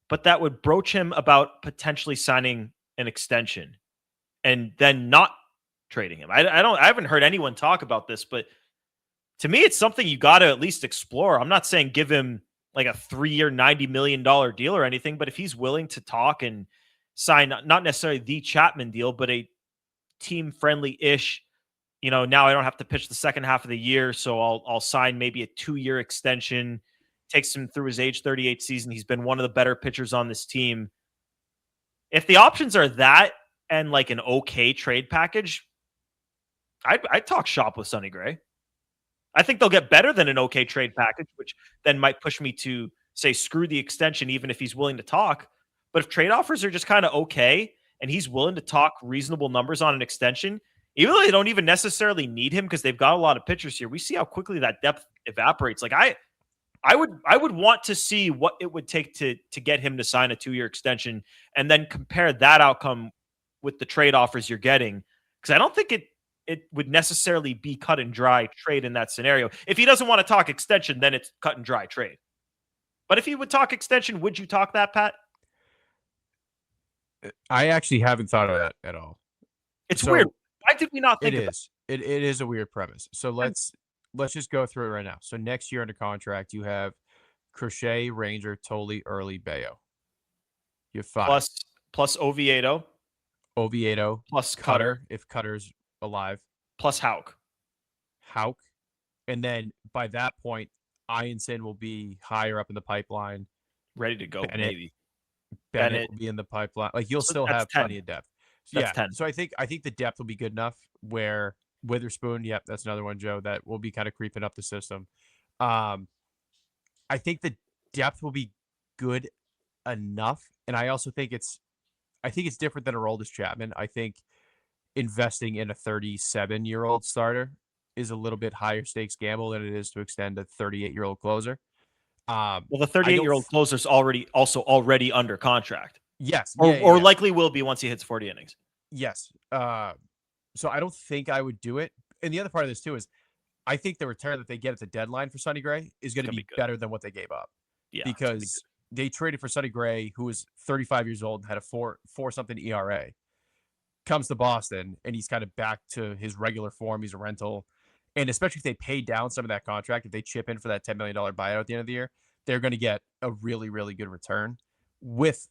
but that would broach him about potentially signing an extension and then not trading him? I haven't heard anyone talk about this, but to me, it's something you got to at least explore. I'm not saying give him like a 3-year, $90 million deal or anything, but if he's willing to talk and sign, not necessarily the Chapman deal, but a team-friendly-ish, you know, now I don't have to pitch the second half of the year, so I'll sign maybe a 2-year extension, takes him through his age 38 season. He's been one of the better pitchers on this team. If the options are that and like an okay trade package, I'd talk shop with Sonny Gray. I think they'll get better than an okay trade package, which then might push me to say screw the extension, even if he's willing to talk. But if trade offers are just kind of okay and he's willing to talk reasonable numbers on an extension, even though they don't even necessarily need him because they've got a lot of pitchers here, we see how quickly that depth evaporates. Like I would want to see what it would take to get him to sign a 2-year extension and then compare that outcome with the trade offers you're getting. Because I don't think it would necessarily be cut and dry trade in that scenario. If he doesn't want to talk extension, then it's cut and dry trade. But if he would talk extension, would you talk that, Pat? I actually haven't thought of that at all. It's weird. Why did we not think of that? It is a weird premise. So let's just go through it right now. So next year under contract, you have Crochet, Ranger, Tolley, Early, Bayo. You have 5. Plus Oviedo. Plus Cutter, if Cutter's alive. Plus Houck. And then by that point, Ianson will be higher up in the pipeline. Ready to go, maybe. Bennett will be in the pipeline. Like you'll still have 10. Plenty of depth. That's 10. So I think the depth will be good enough where Witherspoon, yep, that's another one, Joe, that will be kind of creeping up the system. I think the depth will be good enough. And I also think it's different than Aroldis Chapman. I think investing in a 37-year-old starter is a little bit higher stakes gamble than it is to extend a 38-year-old closer. Well, the 38-year-old closer is already under contract. Yes. Or likely will be once he hits 40 innings. Yes. So I don't think I would do it. And the other part of this, too, is I think the return that they get at the deadline for Sonny Gray is going to be better than what they gave up. Yeah. Because they traded for Sonny Gray, who was 35 years old and had a 4-something ERA. Comes to Boston, and he's kind of back to his regular form. He's a rental. And especially if they pay down some of that contract, if they chip in for that $10 million buyout at the end of the year, they're going to get a really, really good return with,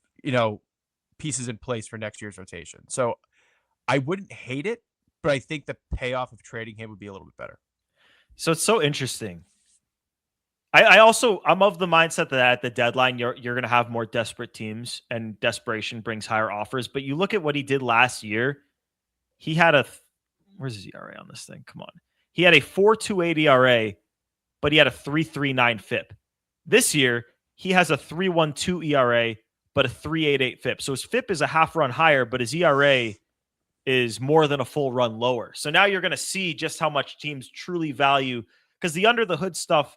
pieces in place for next year's rotation. So I wouldn't hate it, but I think the payoff of trading him would be a little bit better. So it's so interesting. I'm of the mindset that at the deadline, you're going to have more desperate teams, and desperation brings higher offers. But you look at what he did last year. He had where's his ERA on this thing? Come on. He had a 4.28 ERA, but he had a 3.39 FIP. This year, he has a 3.12 ERA, but a 3.88 FIP. So his FIP is a half run higher, but his ERA is more than a full run lower. So now you're going to see just how much teams truly value, because the under the hood stuff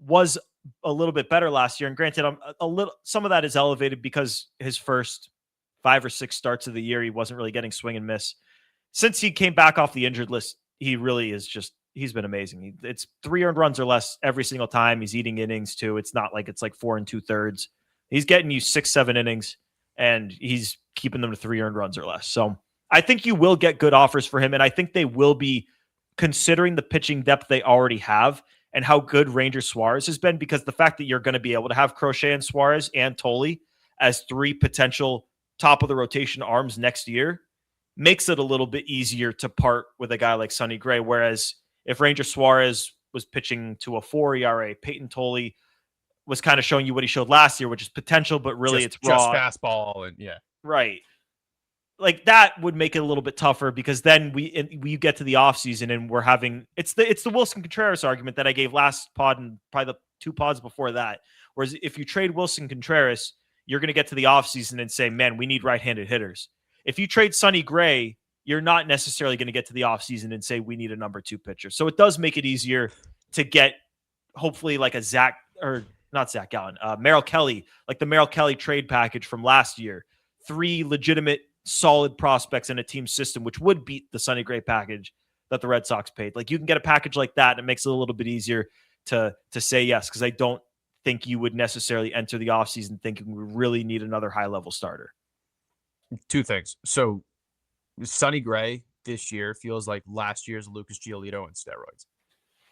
was a little bit better last year. And granted, some of that is elevated because his first 5 or 6 starts of the year, he wasn't really getting swing and miss. Since he came back off the injured list, he really is he's been amazing. It's 3 earned runs or less every single time. He's eating innings too. It's not like it's like 4 2/3. He's getting you 6-7 innings, and he's keeping them to 3 earned runs or less. So I think you will get good offers for him. And I think they will be considering the pitching depth they already have and how good Ranger Suarez has been, because the fact that you're going to be able to have Crochet and Suarez and Tolle as 3 potential top of the rotation arms next year makes it a little bit easier to part with a guy like Sonny Gray. Whereas if Ranger Suarez was pitching to a 4 ERA, Peyton Tolle was kind of showing you what he showed last year, which is potential, but really it's raw. Just fastball and yeah. Right. Like that would make it a little bit tougher, because then we get to the offseason and we're having it's the Wilson Contreras argument that I gave last pod and probably the 2 pods before that. Whereas if you trade Wilson Contreras, you're going to get to the offseason and say, man, we need right-handed hitters. If you trade Sonny Gray, you're not necessarily going to get to the offseason and say we need a number 2 pitcher. So it does make it easier to get hopefully like a Merrill Kelly, like the Merrill Kelly trade package from last year. 3 legitimate solid prospects in a team system, which would beat the Sonny Gray package that the Red Sox paid. Like you can get a package like that, and it makes it a little bit easier to say yes, because I don't think you would necessarily enter the offseason thinking we really need another high-level starter. 2 things. So Sonny Gray this year feels like last year's Lucas Giolito on steroids.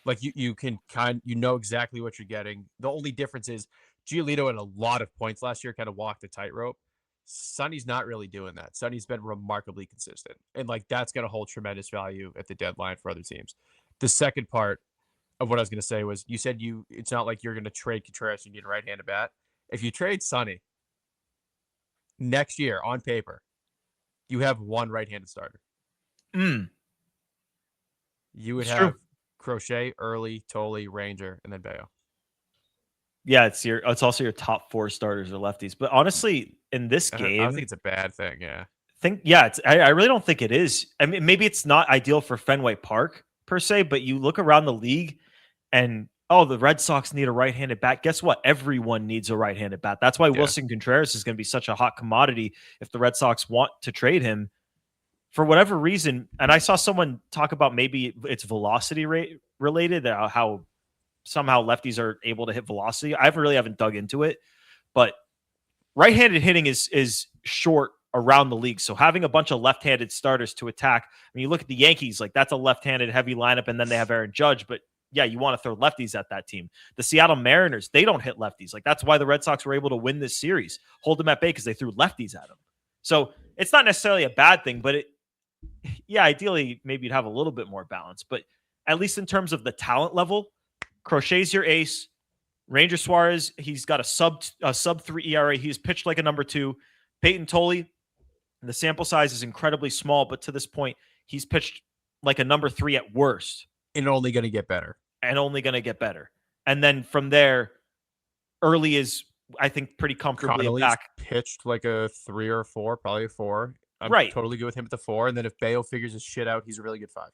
Like you can know exactly what you're getting. The only difference is Giolito had a lot of points last year, kind of walked the tightrope. Sonny's not really doing that. Sonny's been remarkably consistent. And like that's going to hold tremendous value at the deadline for other teams. The second part of what I was going to say was you said it's not like you're going to trade Contreras, you need a right-handed bat. If you trade Sonny next year on paper, you have 1 right-handed starter. You would have Crochet, Early, Tolle, Ranger, and then Bayo. Yeah, it's also your top 4 starters are lefties. But honestly, in this game, I don't think it's a bad thing. Yeah. I really don't think it is. I mean, maybe it's not ideal for Fenway Park per se, but you look around the league and the Red Sox need a right-handed bat. Guess what? Everyone needs a right-handed bat. That's why Wilson Contreras is going to be such a hot commodity if the Red Sox want to trade him for whatever reason. And I saw someone talk about maybe it's velocity rate related, how somehow lefties are able to hit velocity. I really haven't dug into it, but right-handed hitting is short around the league. So having a bunch of left-handed starters to attack, when you look at the Yankees, like that's a left-handed heavy lineup, and then they have Aaron Judge, but yeah, you want to throw lefties at that team. The Seattle Mariners, they don't hit lefties. Like that's why the Red Sox were able to win this series, hold them at bay, because they threw lefties at them. So it's not necessarily a bad thing, but ideally maybe you'd have a little bit more balance, but at least in terms of the talent level, Crochet's your ace. Ranger Suarez, he's got a sub 3 ERA. He's pitched like a number 2. Peyton Tolle, the sample size is incredibly small, but to this point, he's pitched like a number 3 at worst. And only going to get better. And then from there, Early is, I think, pretty comfortably Connolly's back. Pitched like a 3 or 4, probably a 4. I'm totally good with him at the 4. And then if Bayo figures his shit out, he's a really good 5.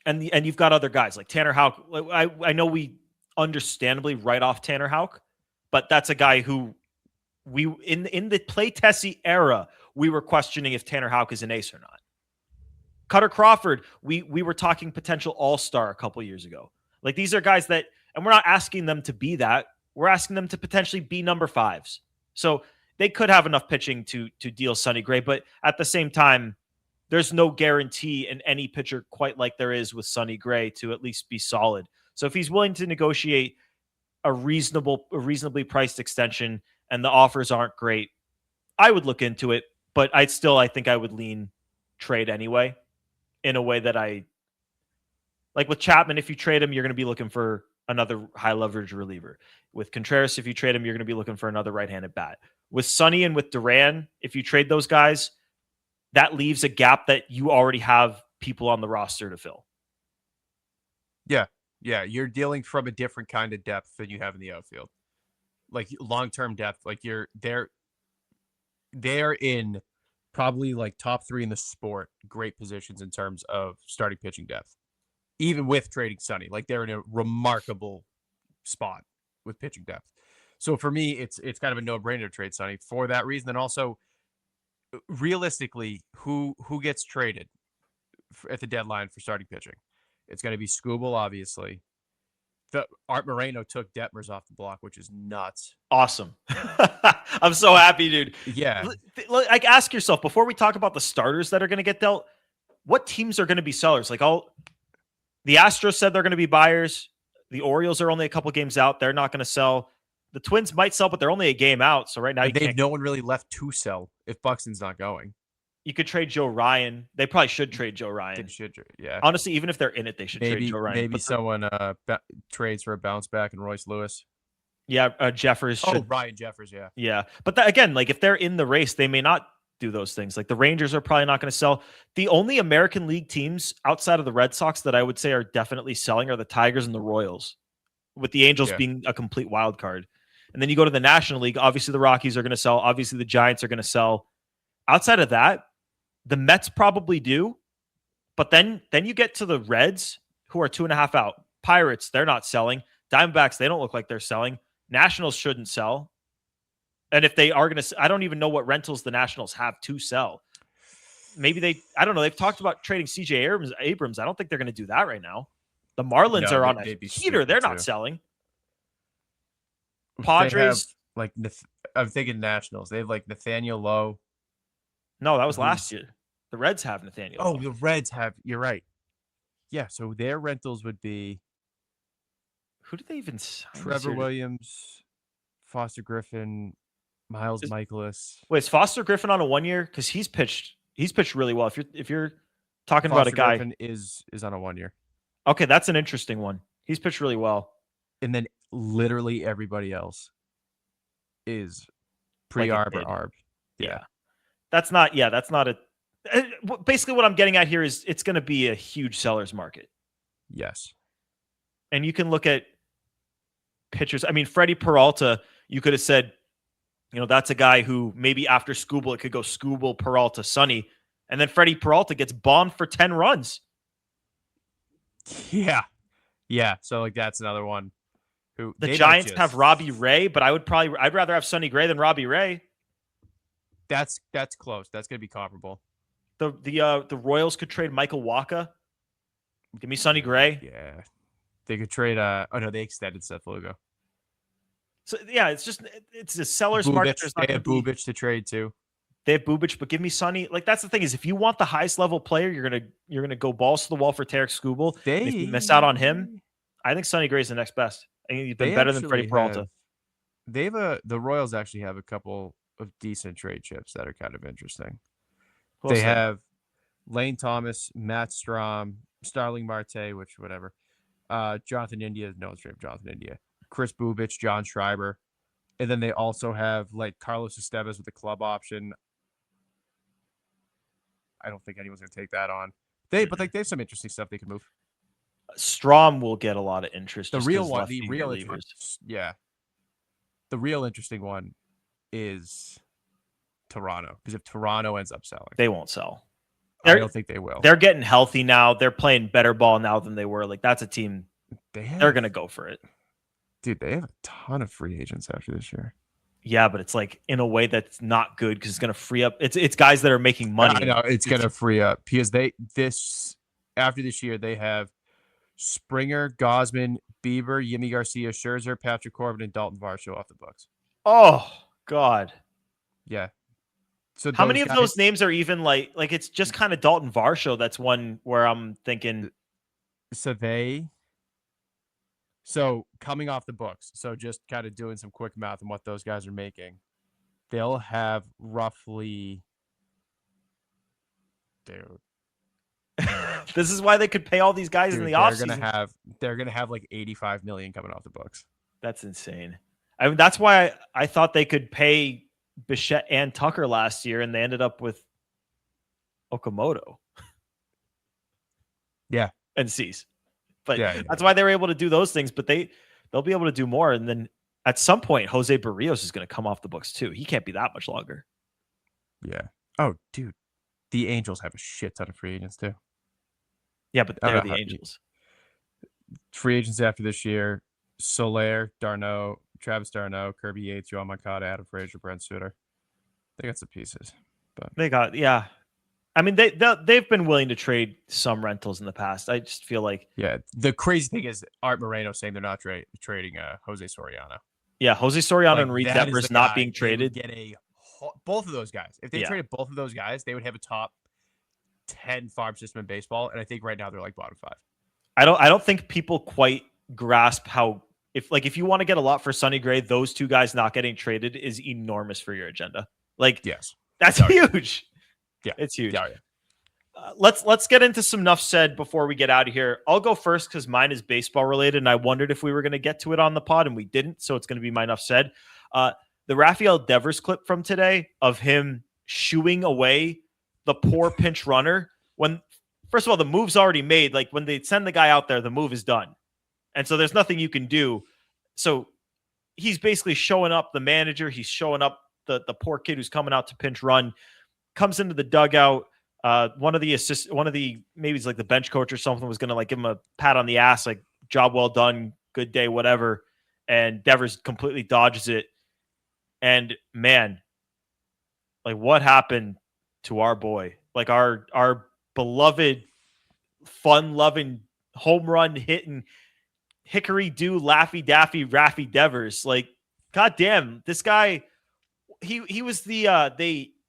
And you've got other guys like Tanner Houck. I know we understandably write off Tanner Houck, but that's a guy who we in the Play Tessie era, we were questioning if Tanner Houck is an ace or not. Cutter Crawford, we were talking potential all-star a couple years ago. Like these are guys that, and we're not asking them to be that. We're asking them to potentially be number 5s. So they could have enough pitching to deal Sonny Gray, but at the same time, there's no guarantee in any pitcher quite like there is with Sonny Gray to at least be solid. So if he's willing to negotiate a reasonably priced extension and the offers aren't great, I would look into it, but I think I would lean trade anyway, in a way that like with Chapman. If you trade him, you're going to be looking for another high leverage reliever. With Contreras, if you trade him, you're going to be looking for another right-handed bat. With Sonny and with Duran, if you trade those guys, that leaves a gap that you already have people on the roster to fill. Yeah. Yeah. You're dealing from a different kind of depth than you have in the outfield. Like long-term depth. Like they're in probably like top 3 in the sport, great positions in terms of starting pitching depth. Even with trading Sonny, like they're in a remarkable spot with pitching depth. So for me, it's kind of a no-brainer to trade Sonny for that reason. And also, realistically, who gets traded at the deadline for starting pitching? It's going to be Skubal, obviously. Art Moreno took Detmers off the block, which is nuts. Awesome. I'm so happy, dude. Yeah. Like, ask yourself, before we talk about the starters that are going to get dealt, what teams are going to be sellers? Like, the Astros said they're going to be buyers. The Orioles are only a couple games out. They're not going to sell. The Twins might sell, but they're only a game out. So right now, they have no one really left to sell if Buxton's not going. You could trade Joe Ryan. They probably should trade Joe Ryan. They should, yeah. Honestly, even if they're in it, they should trade Joe Ryan. Maybe someone trades for a bounce back and Royce Lewis. Yeah, Jeffers. Ryan Jeffers, yeah. Yeah, but again, like if they're in the race, they may not do those things. Like the Rangers are probably not going to sell. The only American League teams outside of the Red Sox that I would say are definitely selling are the Tigers and the Royals, with the Angels being a complete wild card. And then you go to the National League. Obviously, the Rockies are going to sell. Obviously, the Giants are going to sell. Outside of that, the Mets probably do. But then you get to the Reds, who are 2.5 out. Pirates, they're not selling. Diamondbacks, they don't look like they're selling. Nationals shouldn't sell. And if they are going to, I don't even know what rentals the Nationals have to sell. Maybe I don't know. They've talked about trading CJ Abrams. I don't think they're going to do that right now. The Marlins are on a heater. They're not selling. Padres, I'm thinking Nationals. They have like Nathaniel Lowe. No, that was last year. The Reds have Nathaniel Lowe. The Reds have. You're right. Yeah, so their rentals would be. Who did they even sign? Trevor Williams, Foster Griffin, Miles Michaelis. Wait, is Foster Griffin on a 1 year? Because he's pitched really well. If you're talking about a guy, Griffin is on a 1 year. Okay, that's an interesting one. He's pitched really well. And then literally everybody else is pre-Arb. Yeah. That's not a. Basically, what I'm getting at here is it's going to be a huge seller's market. Yes. And you can look at pitchers. I mean, Freddie Peralta, you could have said, that's a guy who maybe after Skubal, it could go Skubal, Peralta, Sonny. And then Freddie Peralta gets bombed for 10 runs. Yeah. Yeah. So that's another one. Who the Giants have Robbie Ray, but I'd rather have Sonny Gray than Robbie Ray. That's close. That's going to be comparable. The Royals could trade Michael Wacha. Give me Sonny Gray. Yeah. They could trade they extended Seth Lugo. So yeah, it's a seller's market. They have Bubic to trade too. They have Bubic, but give me Sonny. Like that's the thing is if you want the highest level player, you're gonna go balls to the wall for Tarek Skubal. If you miss out on him, I think Sonny Gray's the next best. I think he's been better than Freddie Peralta. The Royals actually have a couple of decent trade chips that are kind of interesting. They have Lane Thomas, Matt Strom, Starling Marte, which whatever. Jonathan India, no one's Jonathan India. Chris Bubic, John Schreiber. And then they also have like Carlos Estevez with the club option. I don't think anyone's going to take that on. They have some interesting stuff they can move. Strom will get a lot of interest. The real interesting one is Toronto, because if Toronto ends up selling, they won't sell. I don't think they will. They're getting healthy now. They're playing better ball now than they were. Like that's a team. They're going to go for it. Dude, they have a ton of free agents after this year. Yeah, but it's like in a way that's not good because it's going to free up. It's guys that are making money. I know it's going to free up because after this year they have Springer, Gosman, Bieber, Yimi Garcia, Scherzer, Patrick Corbin, and Dalton Varsho off the books. Oh God. Yeah. So How many of guys, those names are even like it's just kind of Dalton Varsho? That's one where I'm thinking. So coming off the books, so just kind of doing some quick math on what those guys are making, they'll have roughly, dude, This is why they could pay all these guys in the offseason. they're gonna have like 85 million coming off the books. That's insane. I mean, that's why I thought they could pay Bichette and Tucker last year, and they ended up with Okamoto. Yeah. And Cease. But Yeah. that's why they were able to do those things, but they'll be able to do more. And then at some point, Jose Barrios is going to come off the books too. He can't be that much longer. Yeah. Oh, dude. The Angels have a shit ton of free agents too. Yeah, but they're the Angels. Free agents after this year: Soler, Darno, Travis Darno, Kirby Yates, Yoel Moncada, Adam Frazier, Brent Suter. They got some pieces, but They got, yeah. I mean, they've been willing to trade some rentals in the past. I just feel like, yeah. The crazy thing is Art Moreno saying they're not trading Jose Soriano. yeah, Jose Soriano and Reed that is Devers the not guy being they would traded. get both of those guys. If they Yeah. traded both of those guys, they would have a top 10 farm system in baseball, and I think right now they're like bottom 5. I don't think people quite grasp how if you want to get a lot for Sonny Gray, those two guys not getting traded is enormous for your agenda. Like, Yes, that's huge. Yeah, it's huge. Yeah. Let's get into some Nuff Said before we get out of here. I'll go first because mine is baseball related, and I wondered if we were going to get to it on the pod, and we didn't. So it's going to be my Nuff Said. The Rafael Devers clip from today of him shooing away the poor pinch runner when, first of all, the move's already made. Like when they send the guy out there, the move is done. And so there's nothing you can do. So he's basically showing up the manager. He's showing up the poor kid who's coming out to pinch run, comes into the dugout. One of the maybe it's like the bench coach or something was going to like give him a pat on the ass, like job well done, good day, whatever. And Devers completely dodges it. And man, like what happened to our boy, like our beloved, fun loving, home run hitting, hickory do Laffy Daffy Raffy Devers. Like, goddamn, this guy, he was the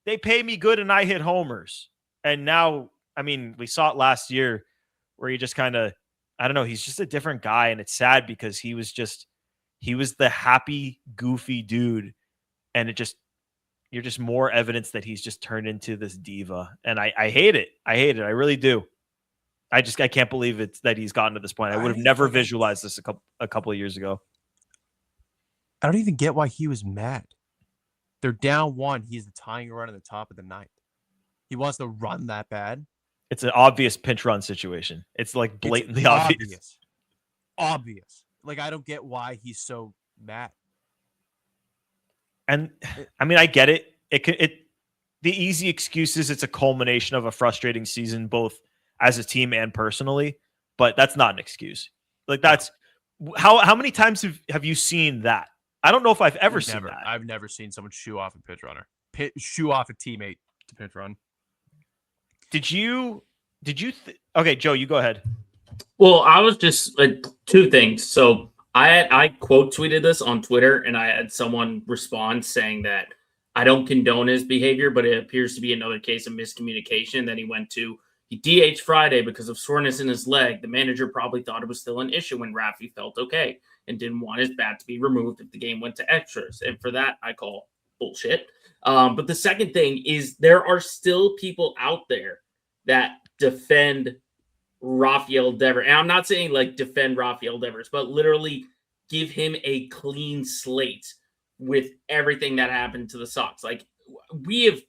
they pay me good and I hit homers. And now, I mean, we saw it last year where he just kind of, I don't know, he's just a different guy. And it's sad because he was the happy, goofy dude. And you're just more evidence that he's just turned into this diva. And I hate it. I hate it. I really do. I can't believe it's that he's gotten to this point. I would have never visualized this a couple of years ago. I don't even get why he was mad. They're down 1. He's the tying run at the top of the 9th. He wants to run that bad. It's an obvious pinch run situation. It's like blatantly obvious. Obvious. Like, I don't get why he's so mad. And I mean, I get it. The easy excuse is it's a culmination of a frustrating season, both as a team and personally, but that's not an excuse. Like that's how many times have you seen that? I don't know if I've ever seen that. I've never seen someone shoo off a pitch runner, shoo off a teammate to pitch run. Did you okay, Joe, you go ahead. Well, I was just two things. So I quote tweeted this on Twitter, and I had someone respond saying that I don't condone his behavior, but it appears to be another case of miscommunication that he went to. He DH Friday because of soreness in his leg. The manager probably thought it was still an issue when Raffy felt okay and didn't want his bat to be removed if the game went to extras. And for that, I call bullshit. But the second thing is there are still people out there that defend Rafael Devers. And I'm not saying like defend Rafael Devers, but literally give him a clean slate with everything that happened to the Sox. Like we've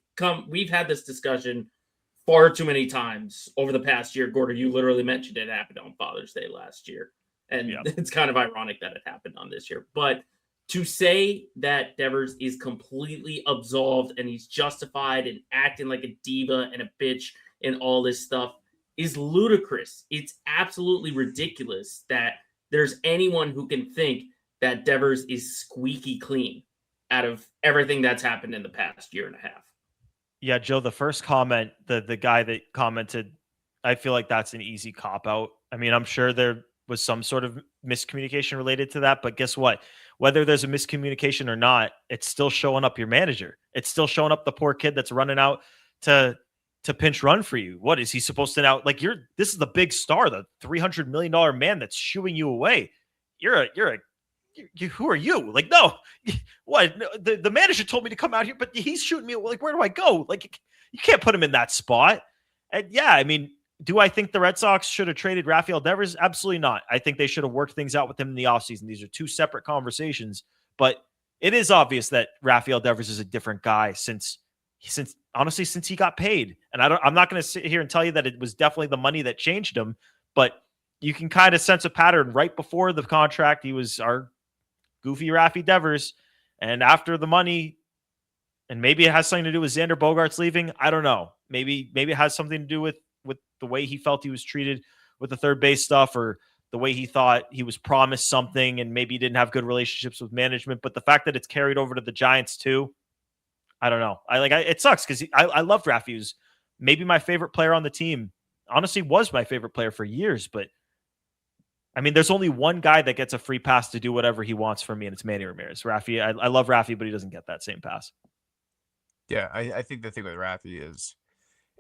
had this discussion far too many times over the past year. Gordo, you literally mentioned it happened on Father's Day last year. And It's kind of ironic that it happened on this year. But to say that Devers is completely absolved and he's justified and acting like a diva and a bitch and all this stuff is ludicrous. It's absolutely ridiculous that there's anyone who can think that Devers is squeaky clean out of everything that's happened in the past year and a half. Yeah, Joe, the first comment, the guy that commented, I feel like that's an easy cop out. I mean, I'm sure there was some sort of miscommunication related to that, but guess what? whether there's a miscommunication or not, it's still showing up your manager. It's still showing up the poor kid that's running out to pinch run for you. What is he supposed to now? Like this is the big star, the $300 million man that's shooing you away. Who are you? Like, no, what? The manager told me to come out here, but he's shooting me. Like, where do I go? Like, you can't put him in that spot. And yeah, I mean, do I think the Red Sox should have traded Rafael Devers? Absolutely not. I think they should have worked things out with him in the offseason. These are two separate conversations, but it is obvious that Rafael Devers is a different guy since he got paid. And I'm not going to sit here and tell you that it was definitely the money that changed him, but you can kind of sense a pattern. Right before the contract, he was our goofy Rafi Devers, and after the money, and maybe it has something to do with Xander Bogaerts leaving. I don't know. Maybe it has something to do with the way he felt he was treated with the third base stuff, or the way he thought he was promised something and maybe didn't have good relationships with management. But the fact that it's carried over to the Giants too, I don't know. It sucks because I loved Rafi. He was maybe my favorite player on the team. Honestly, was my favorite player for years. But I mean, there's only one guy that gets a free pass to do whatever he wants for me, and it's Manny Ramirez. Rafi, I love Rafi, but he doesn't get that same pass. Yeah, I think the thing with Rafi is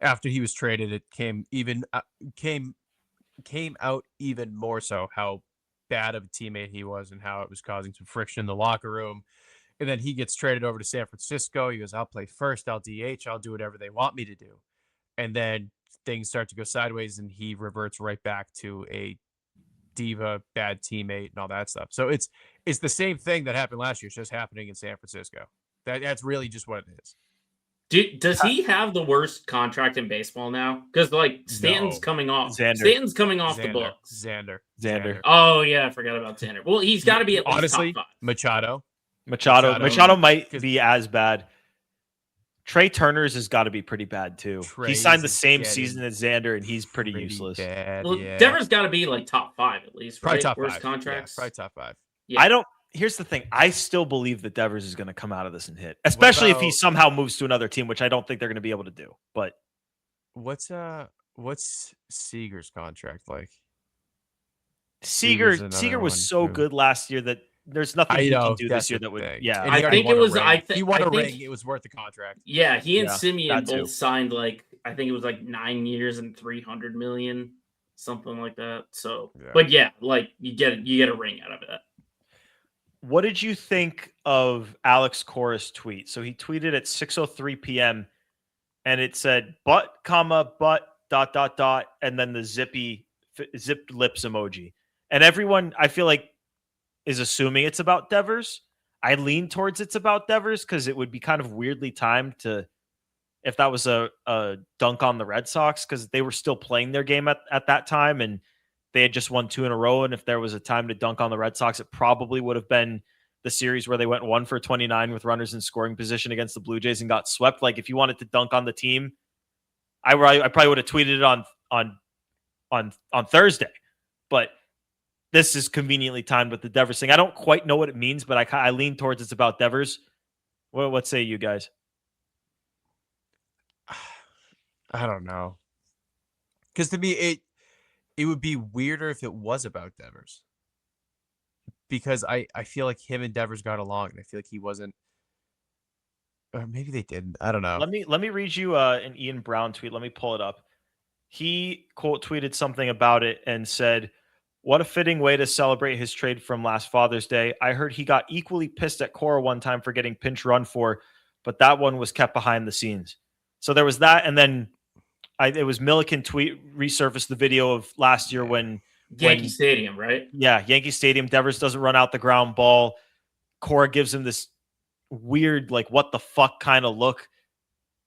after he was traded, it came out even more so how bad of a teammate he was and how it was causing some friction in the locker room. And then he gets traded over to San Francisco. He goes, I'll play first, I'll DH, I'll do whatever they want me to do. And then things start to go sideways and he reverts right back to a diva, bad teammate, and all that stuff. So it's the same thing that happened last year. It's just happening in San Francisco. That's really just what it is. Does he have the worst contract in baseball now? Because Stanton's coming off. Stanton's coming off the books. Xander. Oh yeah, I forgot about Xander. Well, he's got to be at least honestly top 5. Machado might be as bad. Trey Turner's has got to be pretty bad too. He signed the same season as Xander, and he's pretty useless. Bad, well, yeah. Devers got to be top 5 at least, right? Probably top worst 5. contracts. Yeah, probably top 5. Yeah. Here's the thing. I still believe that Devers is going to come out of this and hit, especially if he somehow moves to another team, which I don't think they're going to be able to do. But what's Seager's contract like? Seager was so good last year that there's nothing he can do this year that would. Yeah, I think it was. He won a ring. It was worth the contract. Yeah, he and Simeon both signed I think it was 9 years and $300 million, something like that. So, but yeah, you get a ring out of it. What did you think of Alex Cora's tweet? So he tweeted at 6:03 p.m. and it said but, and then the zipped lips emoji. And everyone, I feel like, is assuming it's about Devers. I lean towards it's about Devers because it would be kind of weirdly timed if that was a dunk on the Red Sox, because they were still playing their game at that time and they had just won 2 in a row. And if there was a time to dunk on the Red Sox, it probably would have been the series where they went 1 for 29 with runners in scoring position against the Blue Jays and got swept. Like, if you wanted to dunk on the team, I probably would have tweeted it on Thursday. But this is conveniently timed with the Devers thing. I don't quite know what it means, but I lean towards it's about Devers. What say you guys? I don't know. Because to me, it would be weirder if it was about Devers. Because I feel like him and Devers got along, and I feel like he wasn't. Or maybe they didn't. I don't know. Let me read you an Ian Brown tweet. Let me pull it up. He quote tweeted something about it and said, "What a fitting way to celebrate his trade from last Father's Day. I heard he got equally pissed at Cora one time for getting pinch run for, but that one was kept behind the scenes." So there was that, and then it was Milliken resurfaced the video of last year when Yankee Stadium, right? Yeah, Yankee Stadium. Devers doesn't run out the ground ball. Cora gives him this weird, what the fuck kind of look.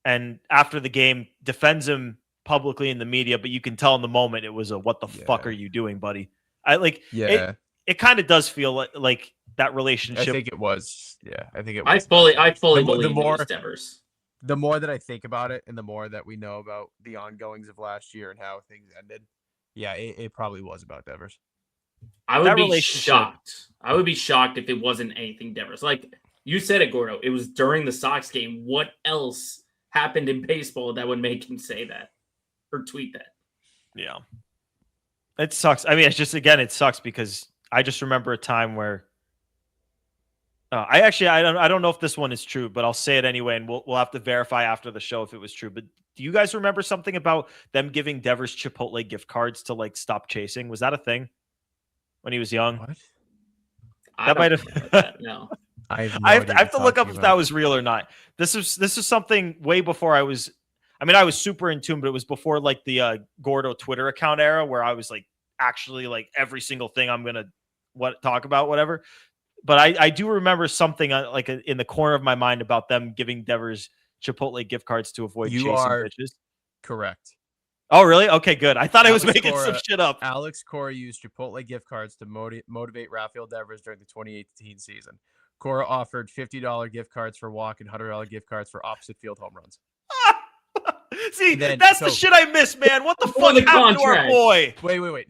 And after the game, defends him publicly in the media, but you can tell in the moment it was a what the fuck are you doing, buddy? It kind of does feel like that relationship. I think it was. Yeah, I think it was. I fully believe it was Devers. The more that I think about it and the more that we know about the ongoings of last year and how things ended, yeah, it probably was about Devers. I would be shocked. I would be shocked if it wasn't anything Devers. Like you said it, Gordo. It was during the Sox game. What else happened in baseball that would make him say that or tweet that? Yeah. It sucks. I mean, it sucks because I just remember a time where I don't know if this one is true, but I'll say it anyway, and we'll have to verify after the show if it was true. But do you guys remember something about them giving Devers Chipotle gift cards to like stop chasing? Was that a thing when he was young? What? I That might don't have. know that, no. I have, I have to look up if that was real or not. This is something way before I was. I mean, I was super in tune, but it was before like the Gordo Twitter account era where I was like actually like every single thing I'm gonna talk about, whatever. But I do remember something in the corner of my mind about them giving Devers Chipotle gift cards to avoid You chasing are pitches. correct. Oh, really? Okay, good. I thought I was Alex making some Cora- shit up. Alex Cora used Chipotle gift cards to motivate Rafael Devers during the 2018 season. Cora offered $50 gift cards for walk and $100 gift cards for opposite field home runs. See, then- that's the so- shit I miss, man. What the On fuck the happened to our contract. boy? Wait.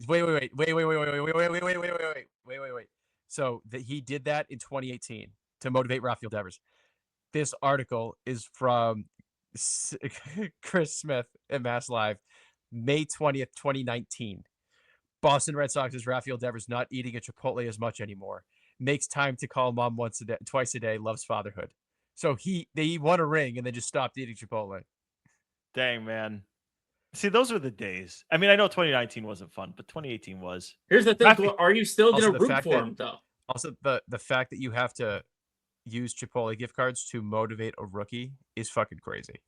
So he did that in 2018 to motivate Rafael Devers. This article is from Chris Smith at Mass Live, May 20th, 2019. Boston Red Sox is Rafael Devers not eating a Chipotle as much anymore. Makes time to call mom twice a day. Loves fatherhood. So they won a ring and then just stopped eating Chipotle. Dang, man. See, those were the days. I mean, I know 2019 wasn't fun, but 2018 was. Here's the thing. Rafi- Are you still Also, going the to root fact for that- him, though? Also, the fact that you have to use Chipotle gift cards to motivate a rookie is fucking crazy.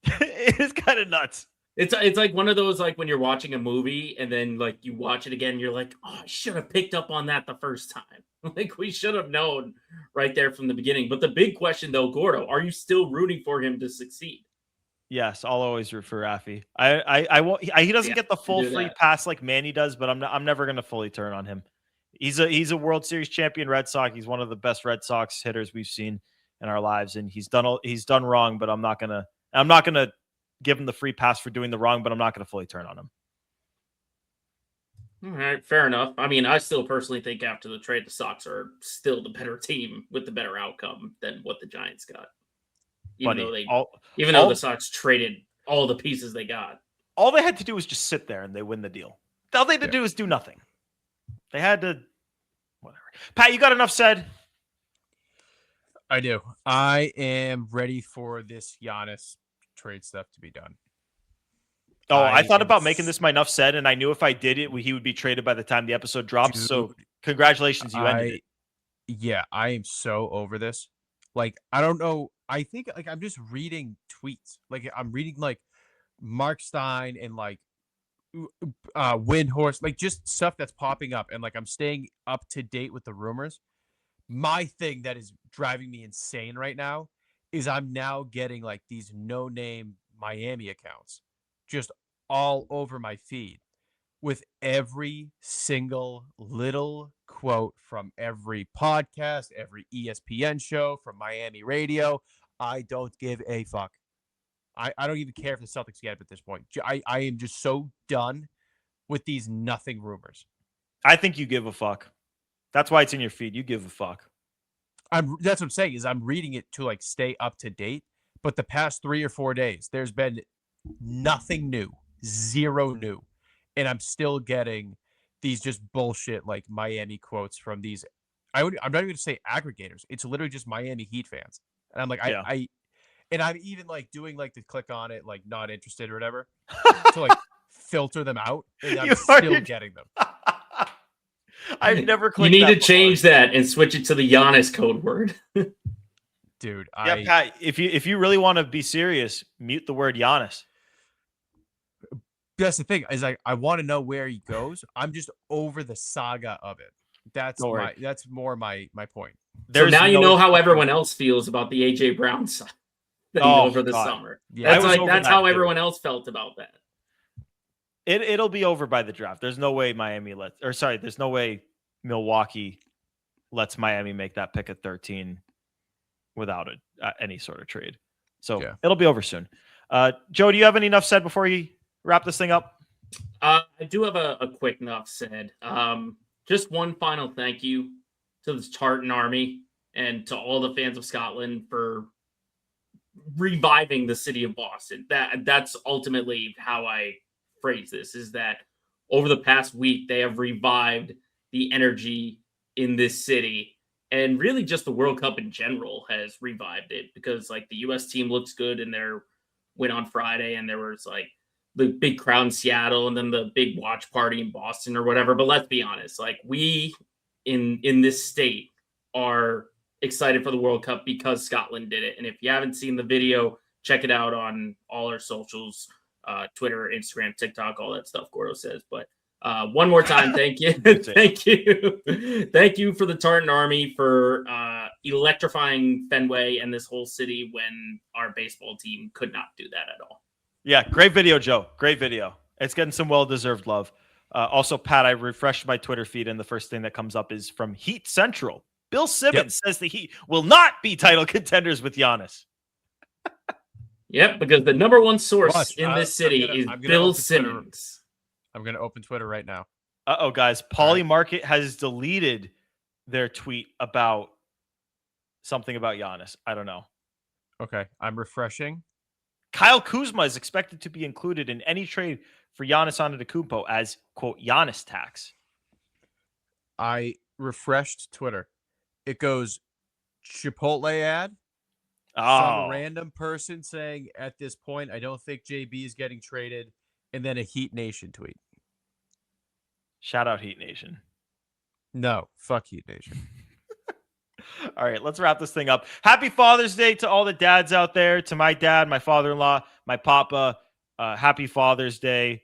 It is kind of nuts. It's like one of those, like when you're watching a movie and then like you watch it again, and you're like, oh, I should have picked up on that the first time. Like we should have known right there from the beginning. But the big question though, Gordo, are you still rooting for him to succeed? Yes, I'll always root for Rafi. I won't. He doesn't Yeah, get the full do free that. pass like Manny does, but I'm never gonna fully turn on him. He's a World Series champion Red Sox. He's one of the best Red Sox hitters we've seen in our lives, and he's done wrong. But I'm not gonna give him the free pass for doing the wrong. But I'm not gonna fully turn on him. All right, fair enough. I mean, I still personally think after the trade, the Sox are still the better team with the better outcome than what the Giants got. Even Buddy, though the Sox traded all the pieces they got. all they had to do was just sit there and they win the deal. All they had to do was do nothing. They had to, whatever. Pat, you got enough said? I do. I am ready for this Giannis trade stuff to be done. Oh, I thought am about making this my enough said, and I knew if I did it, he would be traded by the time the episode drops. So Dude, congratulations, you ended it. Yeah, I am so over this. Like, I don't know. I think like I'm just reading tweets. Like I'm reading like Mark Stein and like Windhorse, like just stuff that's popping up, and like I'm staying up to date with the rumors. My thing that is driving me insane right now is I'm now getting like these no-name Miami accounts just all over my feed with every single little quote from every podcast, every ESPN show, from Miami radio. I don't give a fuck. I don't even care if the Celtics get it at this point. I am just so done with these nothing rumors. I think you give a fuck. That's why it's in your feed. You give a fuck. That's what I'm saying is I'm reading it to like stay up to date. But the past 3 or 4 days, there's been nothing new, zero new. And I'm still getting these just bullshit like Miami quotes from these. I'm not even going to say aggregators. It's literally just Miami Heat fans. And I'm like, Yeah. and I'm even like doing like the click on it, like not interested or whatever to like filter them out. And I'm still getting them. I've never You clicked need that to before. change that and switch it to the Giannis code word. Dude, Yeah, Pat, if you really want to be serious, mute the word Giannis. that's the thing is I want to know where he goes. I'm just over the saga of it. That's Don't worry. that's more my point. So now you know how everyone else feels about the AJ Brown side over the God. summer. Yeah, That's I was like over that's that, how too. everyone else felt about that. It'll be over by the draft. There's no way there's no way Milwaukee lets Miami make that pick at 13 without any sort of trade. So Yeah. it'll be over soon. Joe, do you have any enough said before you wrap this thing up? I do have a quick enough said. Just one final thank you to the Tartan Army and to all the fans of Scotland for reviving the city of Boston. That's ultimately how I phrase this, is that over the past week, they have revived the energy in this city. and really just the World Cup in general has revived it, because like the US team looks good in their win on Friday, and there was like the big crowd in Seattle and then the big watch party in Boston or whatever. But let's be honest, like we in this state are excited for the World Cup because Scotland did it. And if you haven't seen the video, check it out on all our socials, Twitter, Instagram, TikTok, all that stuff Gordo says. But one more time, thank you. Thank you. Thank you for the Tartan Army for electrifying Fenway and this whole city when our baseball team could not do that at all. Yeah, great video, Joe. Great video. It's getting some well-deserved love. Also, Pat, I refreshed my Twitter feed, and the first thing that comes up is from Heat Central. Bill Simmons says the Heat will not be title contenders with Giannis. Yep, because the number one source in this city is Bill Simmons. I'm going to open Twitter right now. Uh-oh, guys. Pauly Market has deleted their tweet about something about Giannis. I don't know. Okay, I'm refreshing. Kyle Kuzma is expected to be included in any trade for Giannis Antetokounmpo as, quote, Giannis tax. I refreshed Twitter. It goes Chipotle ad. Some random person saying at this point, I don't think JB is getting traded. And then a Heat Nation tweet. Shout out Heat Nation. No, fuck Heat Nation. All right, let's wrap this thing up. Happy Father's Day to all the dads out there, to my dad, my father-in-law, my papa. Happy Father's Day,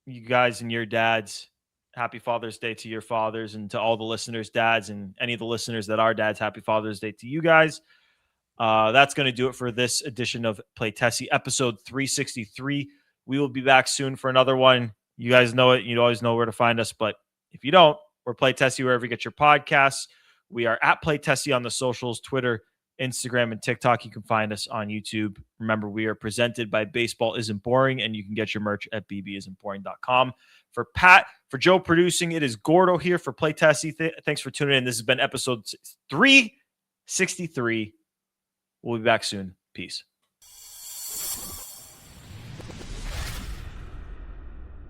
you guys and your dads. Happy Father's Day to your fathers, and to all the listeners' dads, and any of the listeners that are dads, happy Father's Day to you guys. That's going to do it for this edition of Play Tessie, episode 363. We will be back soon for another one. You guys know it. You always know where to find us. But if you don't, we're Play Tessie wherever you get your podcasts. We are at Play Tessie on the socials, Twitter, Instagram, and TikTok. You can find us on YouTube. Remember, we are presented by Baseball Isn't Boring, and you can get your merch at bbisn'tboring.com. For Pat, for Joe producing, it is Gordo here for Play Tessie. Thanks for tuning in. This has been episode 363. We'll be back soon. Peace.